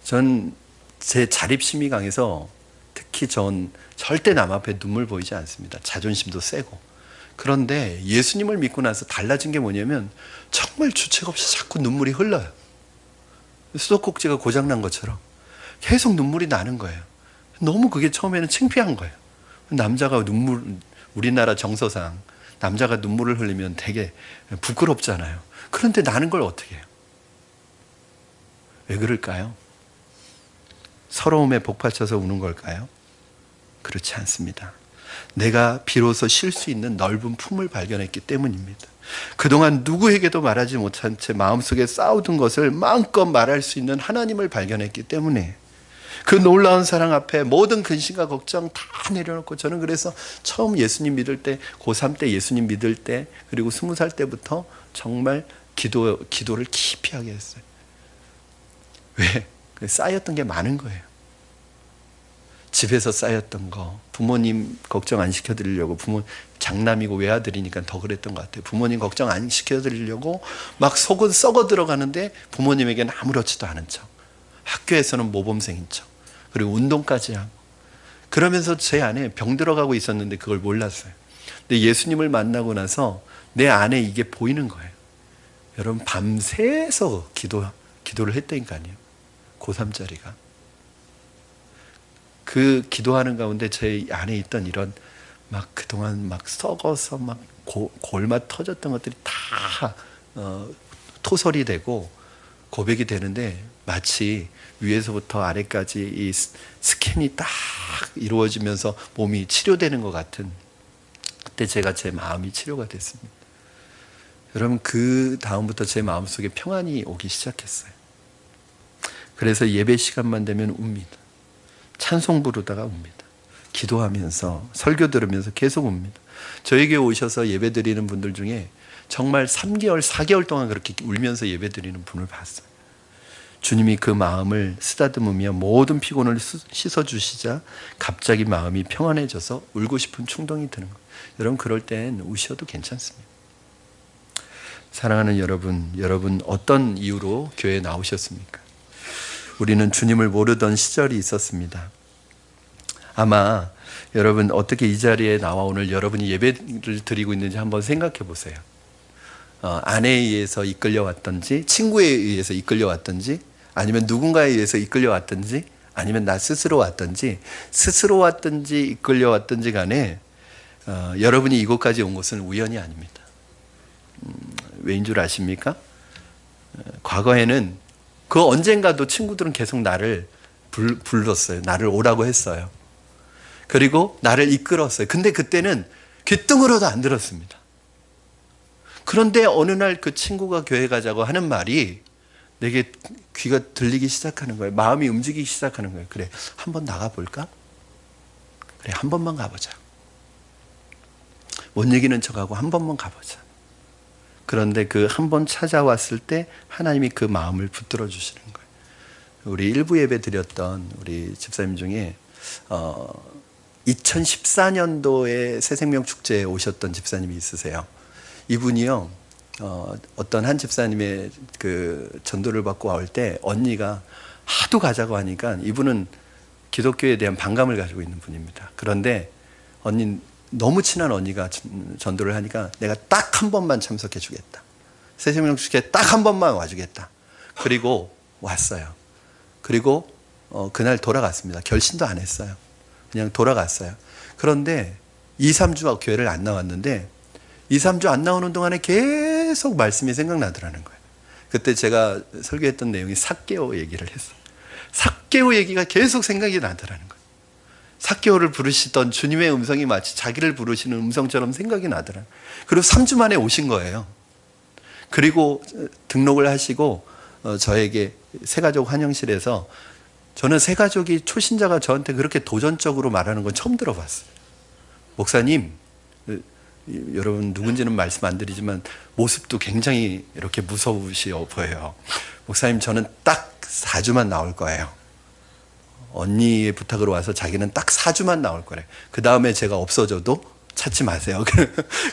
전 제 자립심이 강해서 특히 전 절대 남 앞에 눈물 보이지 않습니다. 자존심도 세고. 그런데 예수님을 믿고 나서 달라진 게 뭐냐면 정말 주책 없이 자꾸 눈물이 흘러요. 수도꼭지가 고장난 것처럼 계속 눈물이 나는 거예요. 너무 그게 처음에는 창피한 거예요. 남자가 우리나라 정서상 남자가 눈물을 흘리면 되게 부끄럽잖아요. 그런데 나는 걸 어떻게 해요? 왜 그럴까요? 서러움에 복받쳐서 우는 걸까요? 그렇지 않습니다. 내가 비로소 쉴 수 있는 넓은 품을 발견했기 때문입니다. 그동안 누구에게도 말하지 못한 채 마음속에 쌓아둔 것을 마음껏 말할 수 있는 하나님을 발견했기 때문에 그 놀라운 사랑 앞에 모든 근심과 걱정 다 내려놓고, 저는 그래서 처음 예수님 믿을 때, 고3 때 예수님 믿을 때, 그리고 20살 때부터 정말 기도를 깊이 하게 했어요. 왜? 쌓였던 게 많은 거예요. 집에서 쌓였던 거, 부모님 걱정 안 시켜드리려고, 장남이고 외아들이니까 더 그랬던 것 같아요. 부모님 걱정 안 시켜드리려고 막 속은 썩어 들어가는데 부모님에게는 아무렇지도 않은 척, 학교에서는 모범생인 척, 그리고 운동까지 하고, 그러면서 제 안에 병 들어가고 있었는데 그걸 몰랐어요. 근데 예수님을 만나고 나서 내 안에 이게 보이는 거예요. 여러분, 밤새서 기도를 했다니까요. 고3짜리가. 그 기도하는 가운데 제 안에 있던 이런 막 그동안 막 썩어서 막 골마 터졌던 것들이 다 토설이 되고 고백이 되는데, 마치 위에서부터 아래까지 이 스캔이 딱 이루어지면서 몸이 치료되는 것 같은, 그때 제 마음이 치료가 됐습니다. 여러분, 그 다음부터 제 마음속에 평안이 오기 시작했어요. 그래서 예배 시간만 되면 웁니다. 찬송 부르다가 웁니다. 기도하면서 설교 들으면서 계속 웁니다. 저에게 오셔서 예배 드리는 분들 중에 정말 3개월, 4개월 동안 그렇게 울면서 예배 드리는 분을 봤어요. 주님이 그 마음을 쓰다듬으며 모든 피곤을 씻어주시자 갑자기 마음이 평안해져서 울고 싶은 충동이 드는 거예요. 여러분, 그럴 땐 우셔도 괜찮습니다. 사랑하는 여러분 어떤 이유로 교회에 나오셨습니까? 우리는 주님을 모르던 시절이 있었습니다. 아마 여러분, 어떻게 이 자리에 나와 오늘 여러분이 예배를 드리고 있는지 한번 생각해 보세요. 아내에 의해서 이끌려왔던지, 친구에 의해서 이끌려왔던지, 아니면 누군가에 의해서 이끌려왔던지, 아니면 나 스스로 왔던지, 이끌려왔던지 간에 여러분이 이곳까지 온 것은 우연이 아닙니다. 왜인 줄 아십니까? 과거에는 그 언젠가도 친구들은 계속 나를 불렀어요. 나를 오라고 했어요. 그리고 나를 이끌었어요. 근데 그때는 귀등으로도 안 들었습니다. 그런데 어느 날 그 친구가 교회 가자고 하는 말이 내게 귀가 들리기 시작하는 거예요. 마음이 움직이기 시작하는 거예요. 그래, 한번 나가볼까? 그래, 한 번만 가보자. 못 이기는 척하고 한 번만 가보자. 그런데 그 한 번 찾아왔을 때 하나님이 그 마음을 붙들어 주시는 거예요. 우리 일부 예배 드렸던 우리 집사님 중에 2014년도에 새생명 축제에 오셨던 집사님이 있으세요. 이분이요, 어떤 한 집사님의 그 전도를 받고 올 때 언니가 하도 가자고 하니까, 이분은 기독교에 대한 반감을 가지고 있는 분입니다. 그런데 너무 친한 언니가 전도를 하니까 내가 딱 한 번만 참석해 주겠다. 새생명 축제에 딱 한 번만 와주겠다. 그리고 왔어요. 그리고 그날 돌아갔습니다. 결신도 안 했어요. 그냥 돌아갔어요. 그런데 2, 3주 교회를 안 나왔는데 2, 3주 안 나오는 동안에 계속 말씀이 생각나더라는 거예요. 그때 제가 설교했던 내용이 삭개오 얘기를 했어요. 삭개오 얘기가 계속 생각이 나더라는 거예요. 삭개오를 부르시던 주님의 음성이 마치 자기를 부르시는 음성처럼 생각이 나더라고요. 그리고 3주 만에 오신 거예요. 그리고 등록을 하시고 저에게 새가족 환영실에서, 저는 새가족이 초신자가 저한테 그렇게 도전적으로 말하는 건 처음 들어봤어요. 목사님, 여러분 누군지는 말씀 안 드리지만 모습도 굉장히 이렇게 무서우시어 보여요. 목사님, 저는 딱 4주만 나올 거예요. 언니의 부탁으로 와서 자기는 딱 4주만 나올 거래. 그 다음에 제가 없어져도 찾지 마세요.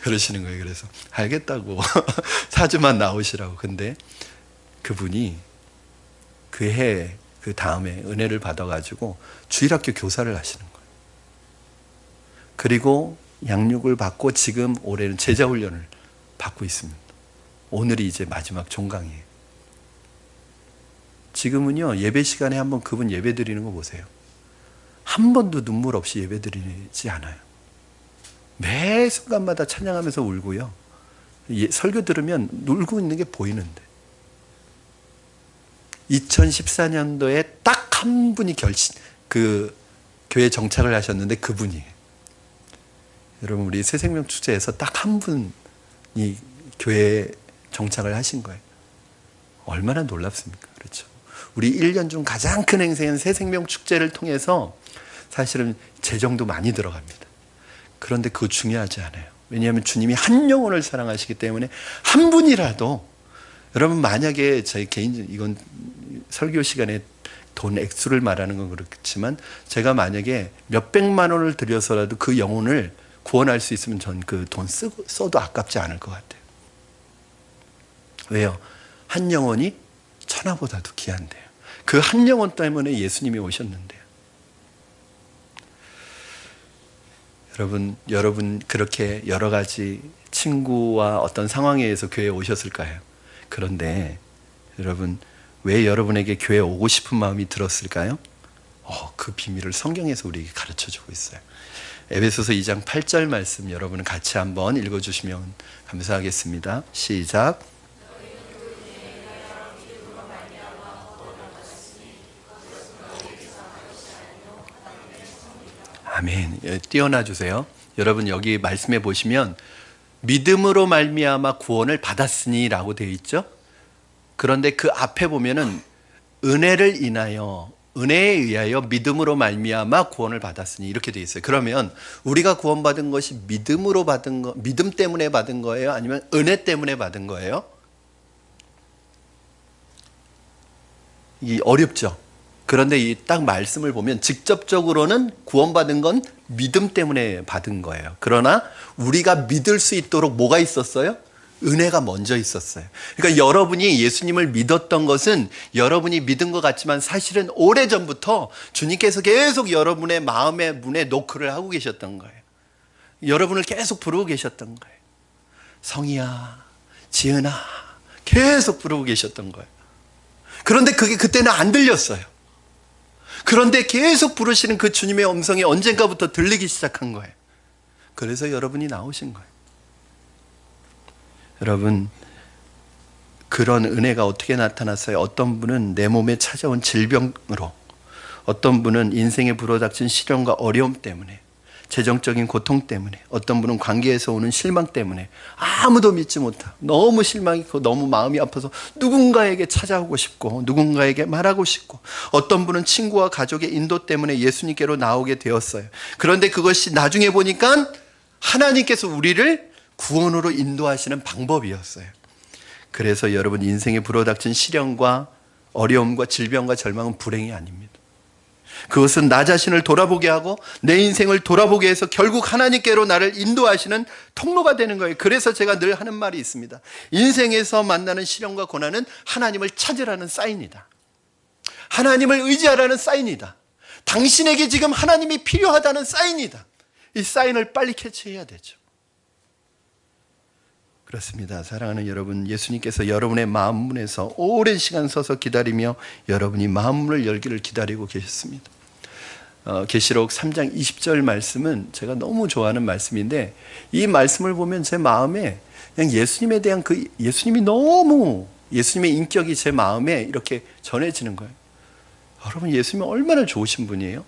그러시는 거예요. 그래서 알겠다고 4주만 나오시라고. 근데 그분이 그 다음에 은혜를 받아가지고 주일학교 교사를 하시는 거예요. 그리고 양육을 받고 지금 올해는 제자훈련을 받고 있습니다. 오늘이 이제 마지막 종강이에요. 지금은요, 예배 시간에 한번 그분 예배 드리는 거 보세요. 한 번도 눈물 없이 예배 드리지 않아요. 매 순간마다 찬양하면서 울고요. 설교 들으면 울고 있는 게 보이는데. 2014년도에 딱 한 분이 교회 정착을 하셨는데 그분이에요. 여러분, 우리 새생명 축제에서 딱 한 분이 교회에 정착을 하신 거예요. 얼마나 놀랍습니까? 그렇죠. 우리 1년 중 가장 큰 행사인 새생명 축제를 통해서 사실은 재정도 많이 들어갑니다. 그런데 그거 중요하지 않아요. 왜냐하면 주님이 한 영혼을 사랑하시기 때문에 한 분이라도, 여러분, 만약에 저희 이건 설교 시간에 돈 액수를 말하는 건 그렇지만, 제가 만약에 몇백만 원을 들여서라도 그 영혼을 구원할 수 있으면 전 그 돈 써도 아깝지 않을 것 같아요. 왜요? 한 영혼이 천하보다도 귀한데요. 그 한 영혼 때문에 예수님이 오셨는데요. 여러분 그렇게 여러 가지 친구와 어떤 상황에 의해서 교회에 오셨을까요? 그런데 여러분, 왜 여러분에게 교회에 오고 싶은 마음이 들었을까요? 그 비밀을 성경에서 우리에게 가르쳐주고 있어요. 에베소서 2장 8절 말씀 여러분 같이 한번 읽어주시면 감사하겠습니다. 시작. 아멘. 띄어놔 주세요. 여러분 여기 말씀해 보시면 믿음으로 말미암아 구원을 받았으니 라고 되어 있죠. 그런데 그 앞에 보면은 은혜를 인하여, 은혜에 의하여 믿음으로 말미암아 구원을 받았으니 이렇게 되어 있어요. 그러면 우리가 구원받은 것이 믿음으로 받은 거, 믿음 때문에 받은 거예요? 아니면 은혜 때문에 받은 거예요? 이 어렵죠. 그런데 이 딱 말씀을 보면 직접적으로는 구원받은 건 믿음 때문에 받은 거예요. 그러나 우리가 믿을 수 있도록 뭐가 있었어요? 은혜가 먼저 있었어요. 그러니까 여러분이 예수님을 믿었던 것은 여러분이 믿은 것 같지만 사실은 오래전부터 주님께서 계속 여러분의 마음의 문에 노크를 하고 계셨던 거예요. 여러분을 계속 부르고 계셨던 거예요. 성희야, 지은아, 계속 부르고 계셨던 거예요. 그런데 그게 그때는 안 들렸어요. 그런데 계속 부르시는 그 주님의 음성이 언젠가부터 들리기 시작한 거예요. 그래서 여러분이 나오신 거예요. 여러분, 그런 은혜가 어떻게 나타났어요? 어떤 분은 내 몸에 찾아온 질병으로, 어떤 분은 인생에 불어닥친 시련과 어려움 때문에, 재정적인 고통 때문에, 어떤 분은 관계에서 오는 실망 때문에 아무도 믿지 못하고 너무 실망이고 너무 마음이 아파서 누군가에게 찾아오고 싶고 누군가에게 말하고 싶고, 어떤 분은 친구와 가족의 인도 때문에 예수님께로 나오게 되었어요. 그런데 그것이 나중에 보니까 하나님께서 우리를 구원으로 인도하시는 방법이었어요. 그래서 여러분, 인생에 불어닥친 시련과 어려움과 질병과 절망은 불행이 아닙니다. 그것은 나 자신을 돌아보게 하고 내 인생을 돌아보게 해서 결국 하나님께로 나를 인도하시는 통로가 되는 거예요. 그래서 제가 늘 하는 말이 있습니다. 인생에서 만나는 시련과 고난은 하나님을 찾으라는 사인이다. 하나님을 의지하라는 사인이다. 당신에게 지금 하나님이 필요하다는 사인이다. 이 사인을 빨리 캐치해야 되죠. 그렇습니다. 사랑하는 여러분, 예수님께서 여러분의 마음 문에서 오랜 시간 서서 기다리며 여러분이 마음 문을 열기를 기다리고 계셨습니다. 계시록 3장 20절 말씀은 제가 너무 좋아하는 말씀인데, 이 말씀을 보면 제 마음에 그냥 예수님에 대한 예수님의 인격이 제 마음에 이렇게 전해지는 거예요. 여러분, 예수님은 얼마나 좋으신 분이에요?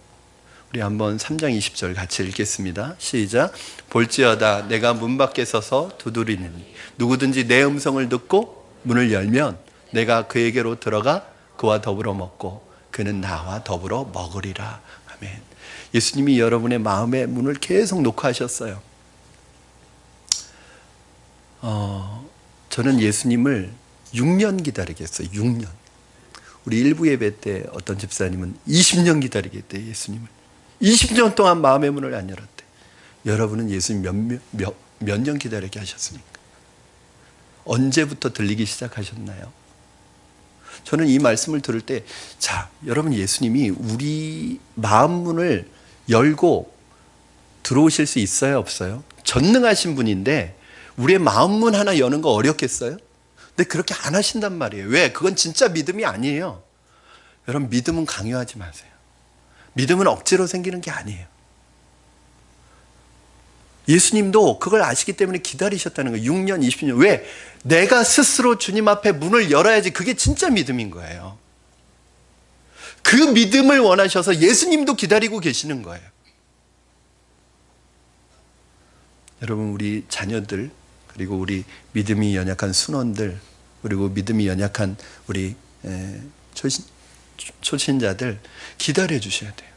우리 한번 3장 20절 같이 읽겠습니다. 시작. 볼지어다 내가 문 밖에 서서 두드리느니 누구든지 내 음성을 듣고 문을 열면 내가 그에게로 들어가 그와 더불어 먹고 그는 나와 더불어 먹으리라. 아멘. 예수님이 여러분의 마음의 문을 계속 녹화하셨어요. 저는 예수님을 6년 기다리게 했어요. 6년. 우리 일부 예배 때 어떤 집사님은 20년 기다리게 했대요. 예수님을 20년 동안 마음의 문을 안 열었대. 여러분은 예수님 몇 년 기다리게 하셨습니까? 언제부터 들리기 시작하셨나요? 저는 이 말씀을 들을 때, 자, 여러분, 예수님이 우리 마음 문을 열고 들어오실 수 있어요, 없어요? 전능하신 분인데 우리의 마음 문 하나 여는 거 어렵겠어요? 근데 그렇게 안 하신단 말이에요. 왜? 그건 진짜 믿음이 아니에요. 여러분, 믿음은 강요하지 마세요. 믿음은 억지로 생기는 게 아니에요. 예수님도 그걸 아시기 때문에 기다리셨다는 거예요. 6년, 20년. 왜? 내가 스스로 주님 앞에 문을 열어야지 그게 진짜 믿음인 거예요. 그 믿음을 원하셔서 예수님도 기다리고 계시는 거예요. 여러분, 우리 자녀들, 그리고 우리 믿음이 연약한 순원들, 그리고 믿음이 연약한 우리 초신자들 기다려 주셔야 돼요.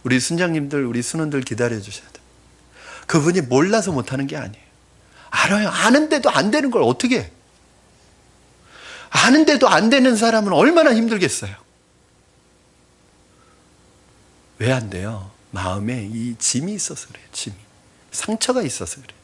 우리 순장님들, 우리 순원들 기다려 주셔야 돼요. 그분이 몰라서 못하는 게 아니에요. 알아요. 아는데도 안 되는 걸 어떻게 해? 아는데도 안 되는 사람은 얼마나 힘들겠어요. 왜 안 돼요? 마음에 이 짐이 있어서 그래요. 짐이. 상처가 있어서 그래요.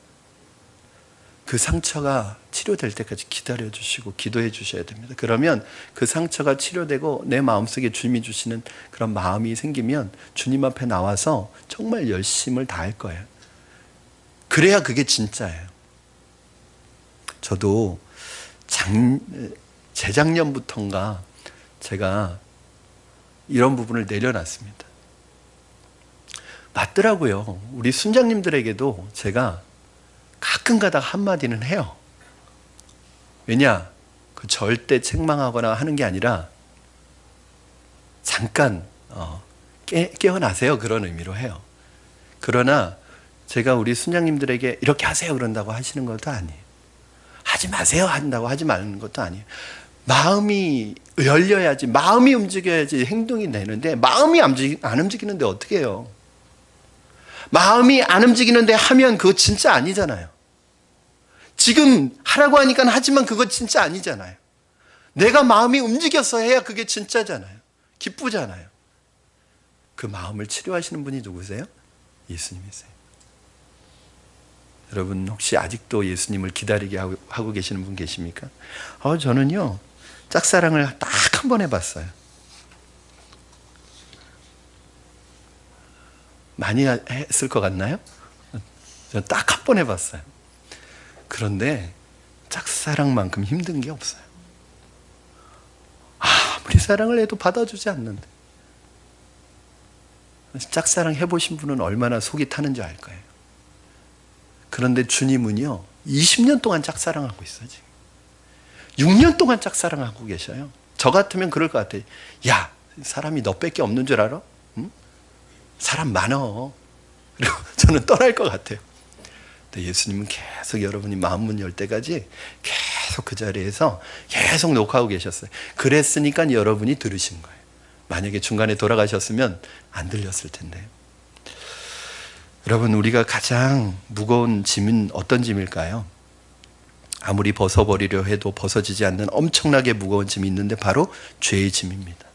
그 상처가 치료될 때까지 기다려 주시고 기도해 주셔야 됩니다. 그러면 그 상처가 치료되고 내 마음속에 주님이 주시는 그런 마음이 생기면 주님 앞에 나와서 정말 열심을 다할 거예요. 그래야 그게 진짜예요. 저도 재작년부터인가 제가 이런 부분을 내려놨습니다. 맞더라고요. 우리 순장님들에게도 제가 가끔 가다가 한마디는 해요. 왜냐? 그 절대 책망하거나 하는 게 아니라 잠깐 깨어나세요. 그런 의미로 해요. 그러나 제가 우리 순장님들에게 이렇게 하세요 그런다고 하시는 것도 아니에요. 하지 마세요 한다고 하지 말는 것도 아니에요. 마음이 열려야지, 마음이 움직여야지 행동이 되는데 마음이 안 움직이는데 어떻게 해요? 마음이 안 움직이는데 하면 그거 진짜 아니잖아요. 지금 하라고 하니까 하지만 그거 진짜 아니잖아요. 내가 마음이 움직여서 해야 그게 진짜잖아요. 기쁘잖아요. 그 마음을 치료하시는 분이 누구세요? 예수님이세요. 여러분 혹시 아직도 예수님을 기다리게 하고 계시는 분 계십니까? 저는요 짝사랑을 딱 한 번 해봤어요. 많이 했을 것 같나요? 저는 딱 한 번 해봤어요. 그런데 짝사랑만큼 힘든 게 없어요. 아무리 사랑을 해도 받아주지 않는데. 짝사랑 해보신 분은 얼마나 속이 타는지 알 거예요. 그런데 주님은요 20년 동안 짝사랑하고 있어요. 지금 6년 동안 짝사랑하고 계셔요. 저 같으면 그럴 것 같아요. 야, 사람이 너밖에 없는 줄 알아? 응? 사람 많어. 그리고 저는 떠날 것 같아요. 근데 예수님은 계속 여러분이 마음 문 열 때까지 계속 그 자리에서 계속 녹화하고 계셨어요. 그랬으니까 여러분이 들으신 거예요. 만약에 중간에 돌아가셨으면 안 들렸을 텐데요. 여러분 우리가 가장 무거운 짐은 어떤 짐일까요? 아무리 벗어버리려 해도 벗어지지 않는 엄청나게 무거운 짐이 있는데 바로 죄의 짐입니다.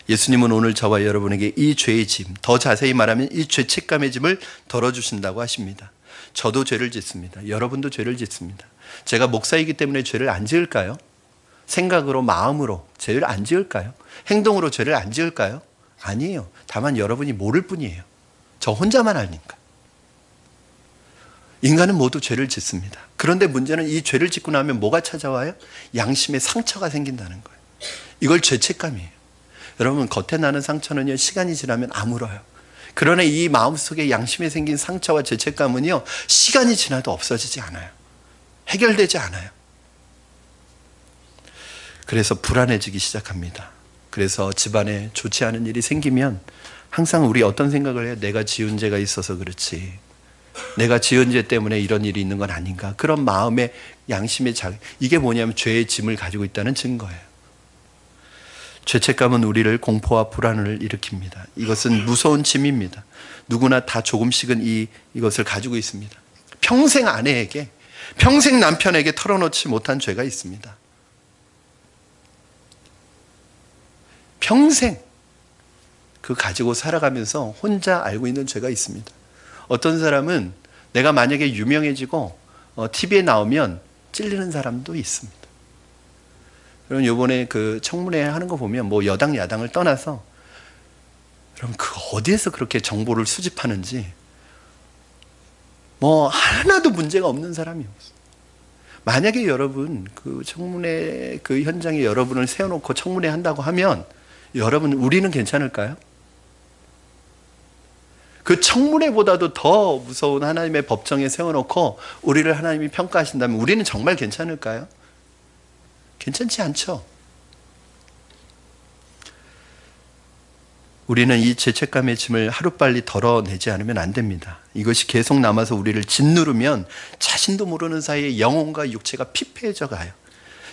예수님은 오늘 저와 여러분에게 이 죄의 짐, 더 자세히 말하면 이 죄책감의 짐을 덜어주신다고 하십니다. 저도 죄를 짓습니다. 여러분도 죄를 짓습니다. 제가 목사이기 때문에 죄를 안 지을까요? 생각으로 마음으로 죄를 안 지을까요? 행동으로 죄를 안 지을까요? 아니에요. 다만 여러분이 모를 뿐이에요. 저 혼자만 아니까. 인간은 모두 죄를 짓습니다. 그런데 문제는 이 죄를 짓고 나면 뭐가 찾아와요? 양심의 상처가 생긴다는 거예요. 이걸 죄책감이에요. 여러분 겉에 나는 상처는요 시간이 지나면 아물어요. 그러나 이 마음속에 양심에 생긴 상처와 죄책감은요 시간이 지나도 없어지지 않아요. 해결되지 않아요. 그래서 불안해지기 시작합니다. 그래서 집안에 좋지 않은 일이 생기면 항상 우리 어떤 생각을 해요? 내가 지은 죄가 있어서 그렇지. 내가 지은 죄 때문에 이런 일이 있는 건 아닌가. 그런 마음의 양심의 이게 뭐냐면 죄의 짐을 가지고 있다는 증거예요. 죄책감은 우리를 공포와 불안을 일으킵니다. 이것은 무서운 짐입니다. 누구나 다 조금씩은 이것을 가지고 있습니다. 평생 아내에게, 평생 남편에게 털어놓지 못한 죄가 있습니다. 평생 그 가지고 살아가면서 혼자 알고 있는 죄가 있습니다. 어떤 사람은 내가 만약에 유명해지고 TV에 나오면 찔리는 사람도 있습니다. 여러분 이번에 그 청문회 하는 거 보면 뭐 여당 야당을 떠나서 여러분 그 어디에서 그렇게 정보를 수집하는지 뭐 하나도 문제가 없는 사람이 없어요. 만약에 여러분 그 청문회 그 현장에 여러분을 세워놓고 청문회 한다고 하면 여러분 우리는 괜찮을까요? 그 청문회보다도 더 무서운 하나님의 법정에 세워놓고 우리를 하나님이 평가하신다면 우리는 정말 괜찮을까요? 괜찮지 않죠. 우리는 이 죄책감의 짐을 하루빨리 덜어내지 않으면 안 됩니다. 이것이 계속 남아서 우리를 짓누르면 자신도 모르는 사이에 영혼과 육체가 피폐해져 가요.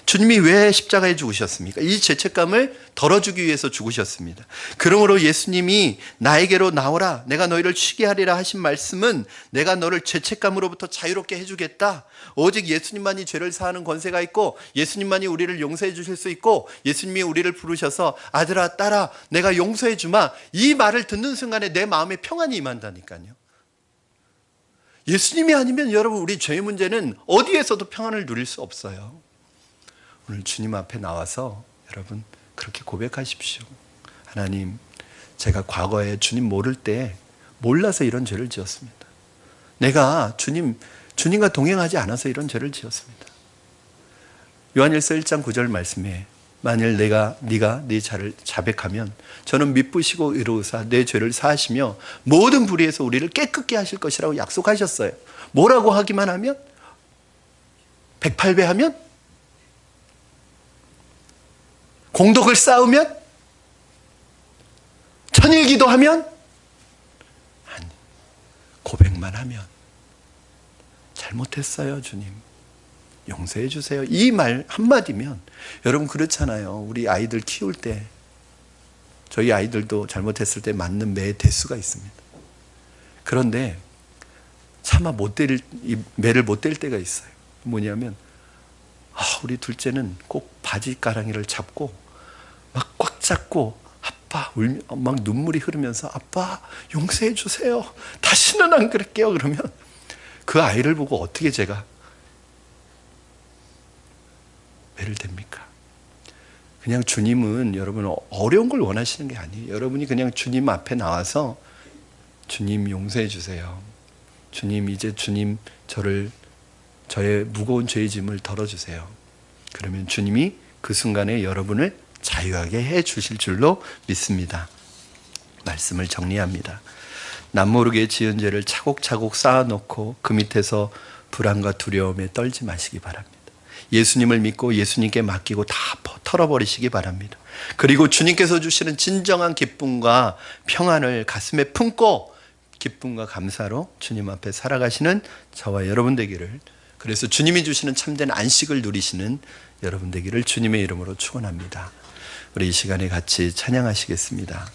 주님이 왜 십자가에 죽으셨습니까? 이 죄책감을 덜어주기 위해서 죽으셨습니다. 그러므로 예수님이 나에게로 나오라 내가 너희를 쉬게 하리라 하신 말씀은 내가 너를 죄책감으로부터 자유롭게 해주겠다. 오직 예수님만이 죄를 사하는 권세가 있고 예수님만이 우리를 용서해 주실 수 있고 예수님이 우리를 부르셔서 아들아 딸아 내가 용서해 주마. 이 말을 듣는 순간에 내 마음에 평안이 임한다니까요. 예수님이 아니면 여러분 우리 죄의 문제는 어디에서도 평안을 누릴 수 없어요. 오늘 주님 앞에 나와서 여러분 그렇게 고백하십시오. 하나님, 제가 과거에 주님 모를 때 몰라서 이런 죄를 지었습니다. 내가 주님과 동행하지 않아서 이런 죄를 지었습니다. 요한일서 1장 9절 말씀에 만일 네가 네 자를 자백하면 저는 미쁘시고 의로우사 내 죄를 사하시며 모든 불의에서 우리를 깨끗게 하실 것이라고 약속하셨어요. 뭐라고 하기만 하면? 108배 하면? 공덕을 쌓으면? 천일 기도하면? 아니, 고백만 하면 잘못했어요 주님, 용서해 주세요, 이 말 한마디면, 여러분 그렇잖아요. 우리 아이들 키울 때 저희 아이들도 잘못했을 때 맞는 매의 대수가 있습니다. 그런데 차마 매를 못 때릴 때가 있어요. 뭐냐면 우리 둘째는 꼭 바지가랑이를 잡고 막 꽉 잡고 아빠 막 눈물이 흐르면서 아빠 용서해 주세요, 다시는 안 그럴게요. 그러면 그 아이를 보고 어떻게 제가 매를 댑니까? 그냥 주님은 여러분 어려운 걸 원하시는 게 아니에요. 여러분이 그냥 주님 앞에 나와서 주님 용서해 주세요, 주님 이제 주님 저의 무거운 죄의 짐을 덜어주세요. 그러면 주님이 그 순간에 여러분을 자유하게 해 주실 줄로 믿습니다. 말씀을 정리합니다. 남모르게 지은 죄를 차곡차곡 쌓아놓고 그 밑에서 불안과 두려움에 떨지 마시기 바랍니다. 예수님을 믿고 예수님께 맡기고 다 털어버리시기 바랍니다. 그리고 주님께서 주시는 진정한 기쁨과 평안을 가슴에 품고 기쁨과 감사로 주님 앞에 살아가시는 저와 여러분 되기를, 그래서 주님이 주시는 참된 안식을 누리시는 여러분 되기를 주님의 이름으로 축원합니다. 우리 이 시간에 같이 찬양하시겠습니다.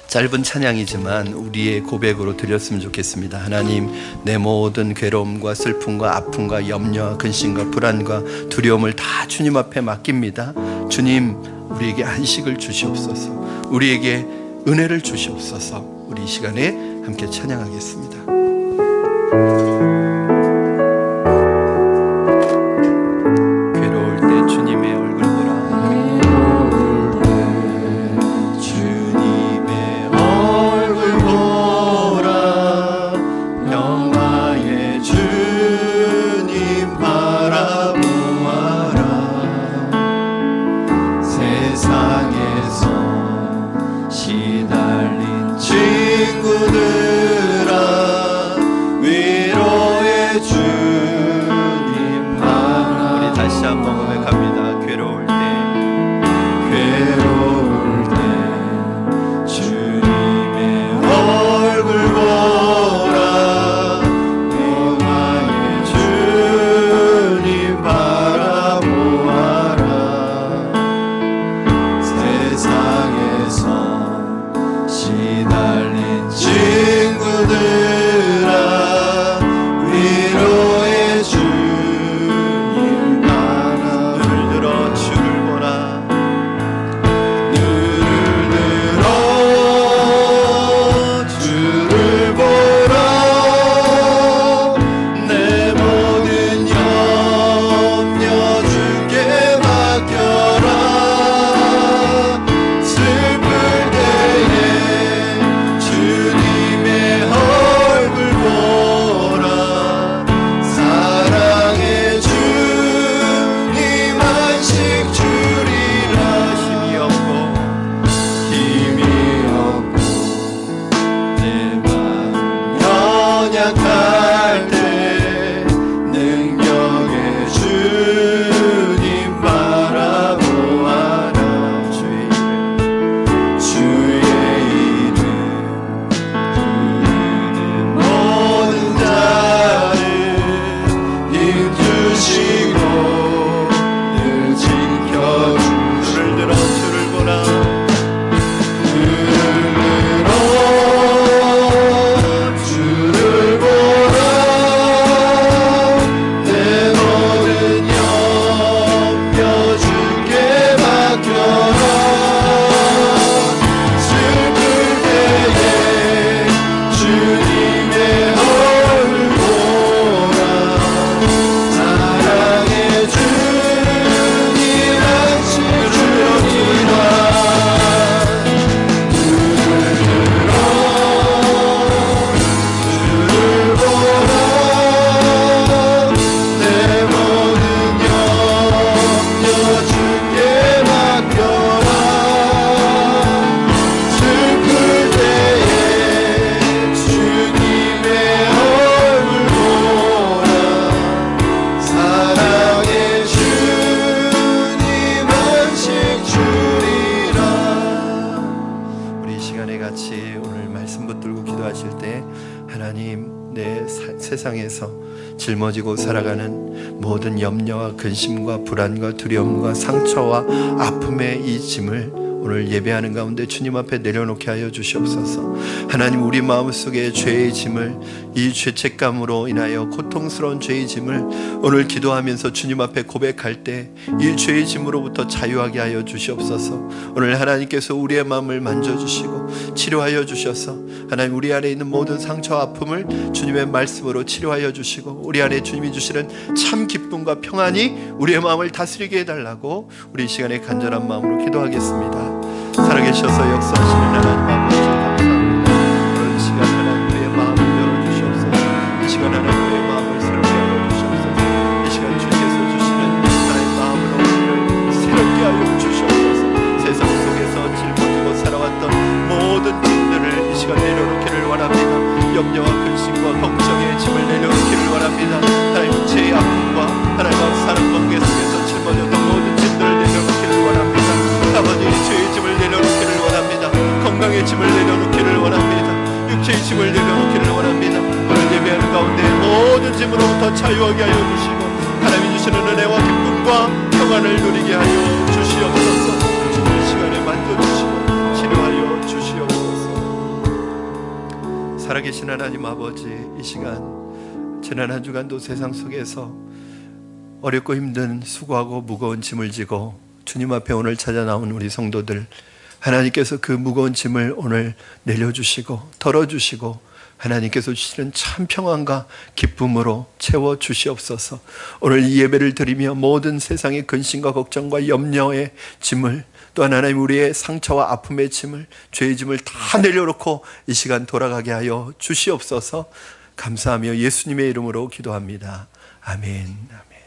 짧은 찬양이지만 우리의 고백으로 드렸으면 좋겠습니다. 하나님, 내 모든 괴로움과 슬픔과 아픔과 염려와 근심과 불안과 두려움을 다 주님 앞에 맡깁니다. 주님, 우리에게 안식을 주시옵소서, 우리에게 은혜를 주시옵소서. 우리 이 시간에 함께 찬양하겠습니다. 세상에서 시달린 친구 시간에 같이 오늘 말씀 붙들고 기도하실 때 하나님, 내 세상에서 짊어지고 살아가는 모든 염려와 근심과 불안과 두려움과 상처와 아픔의 이 짐을 오늘 예배하는 가운데 주님 앞에 내려놓게 하여 주시옵소서. 하나님, 우리 마음속에 죄의 짐을, 이 죄책감으로 인하여 고통스러운 죄의 짐을 오늘 기도하면서 주님 앞에 고백할 때 이 죄의 짐으로부터 자유하게 하여 주시옵소서. 오늘 하나님께서 우리의 마음을 만져주시고 치료하여 주셔서 하나님, 우리 안에 있는 모든 상처와 아픔을 주님의 말씀으로 치료하여 주시고 우리 안에 주님이 주시는 참 기쁨과 평안이 우리의 마음을 다스리게 해달라고 우리 이 시간에 간절한 마음으로 기도하겠습니다. 살아계셔서 역사하시는 하나님 아버지 감사합니다. 오늘 시간 하나님 우리의 마음을 열어주시옵소서. 이 시간 하나님 우리의 마음을 새롭게 하여 주시옵소서. 이 시간 주께서 주시는 하나님 마음으로 우리를 새롭게 하여 주시옵소서. 세상 속에서 짊어지고 살아왔던 모든 짐들을 이 시간 내려놓기를 원합니다. 염려와 근심과 걱정의 짐을 내려놓기를 원합니다. 하나님, 죄의 아픔과 하나님과 사랑 관계 속에서 짊어졌던 모든 짐들을 내려놓기를 원합니다. 아버지, 죄의 짐을 내려놓기를 원합니다. 건강의 짐을 내려놓기를 원합니다. 육체의 짐을 내려놓기를 원합니다. 오늘 예배하는 가운데 모든 짐으로부터 자유하게 하여 주시고 하나님이 주시는 은혜와 기쁨과 평안을 누리게 하여 주시옵소서. 주님, 이 시간에 만져주시고 치료하여 주시옵소서. 살아계신 하나님 아버지, 이 시간 지난 한 주간도 세상 속에서 어렵고 힘든 수고하고 무거운 짐을 지고 주님 앞에 오늘 찾아 나온 우리 성도들, 하나님께서 그 무거운 짐을 오늘 내려주시고 덜어주시고 하나님께서 주시는 참 평안과 기쁨으로 채워주시옵소서. 오늘 이 예배를 드리며 모든 세상의 근심과 걱정과 염려의 짐을, 또한 하나님 우리의 상처와 아픔의 짐을, 죄의 짐을 다 내려놓고 이 시간 돌아가게 하여 주시옵소서. 감사하며 예수님의 이름으로 기도합니다. 아멘. 아멘.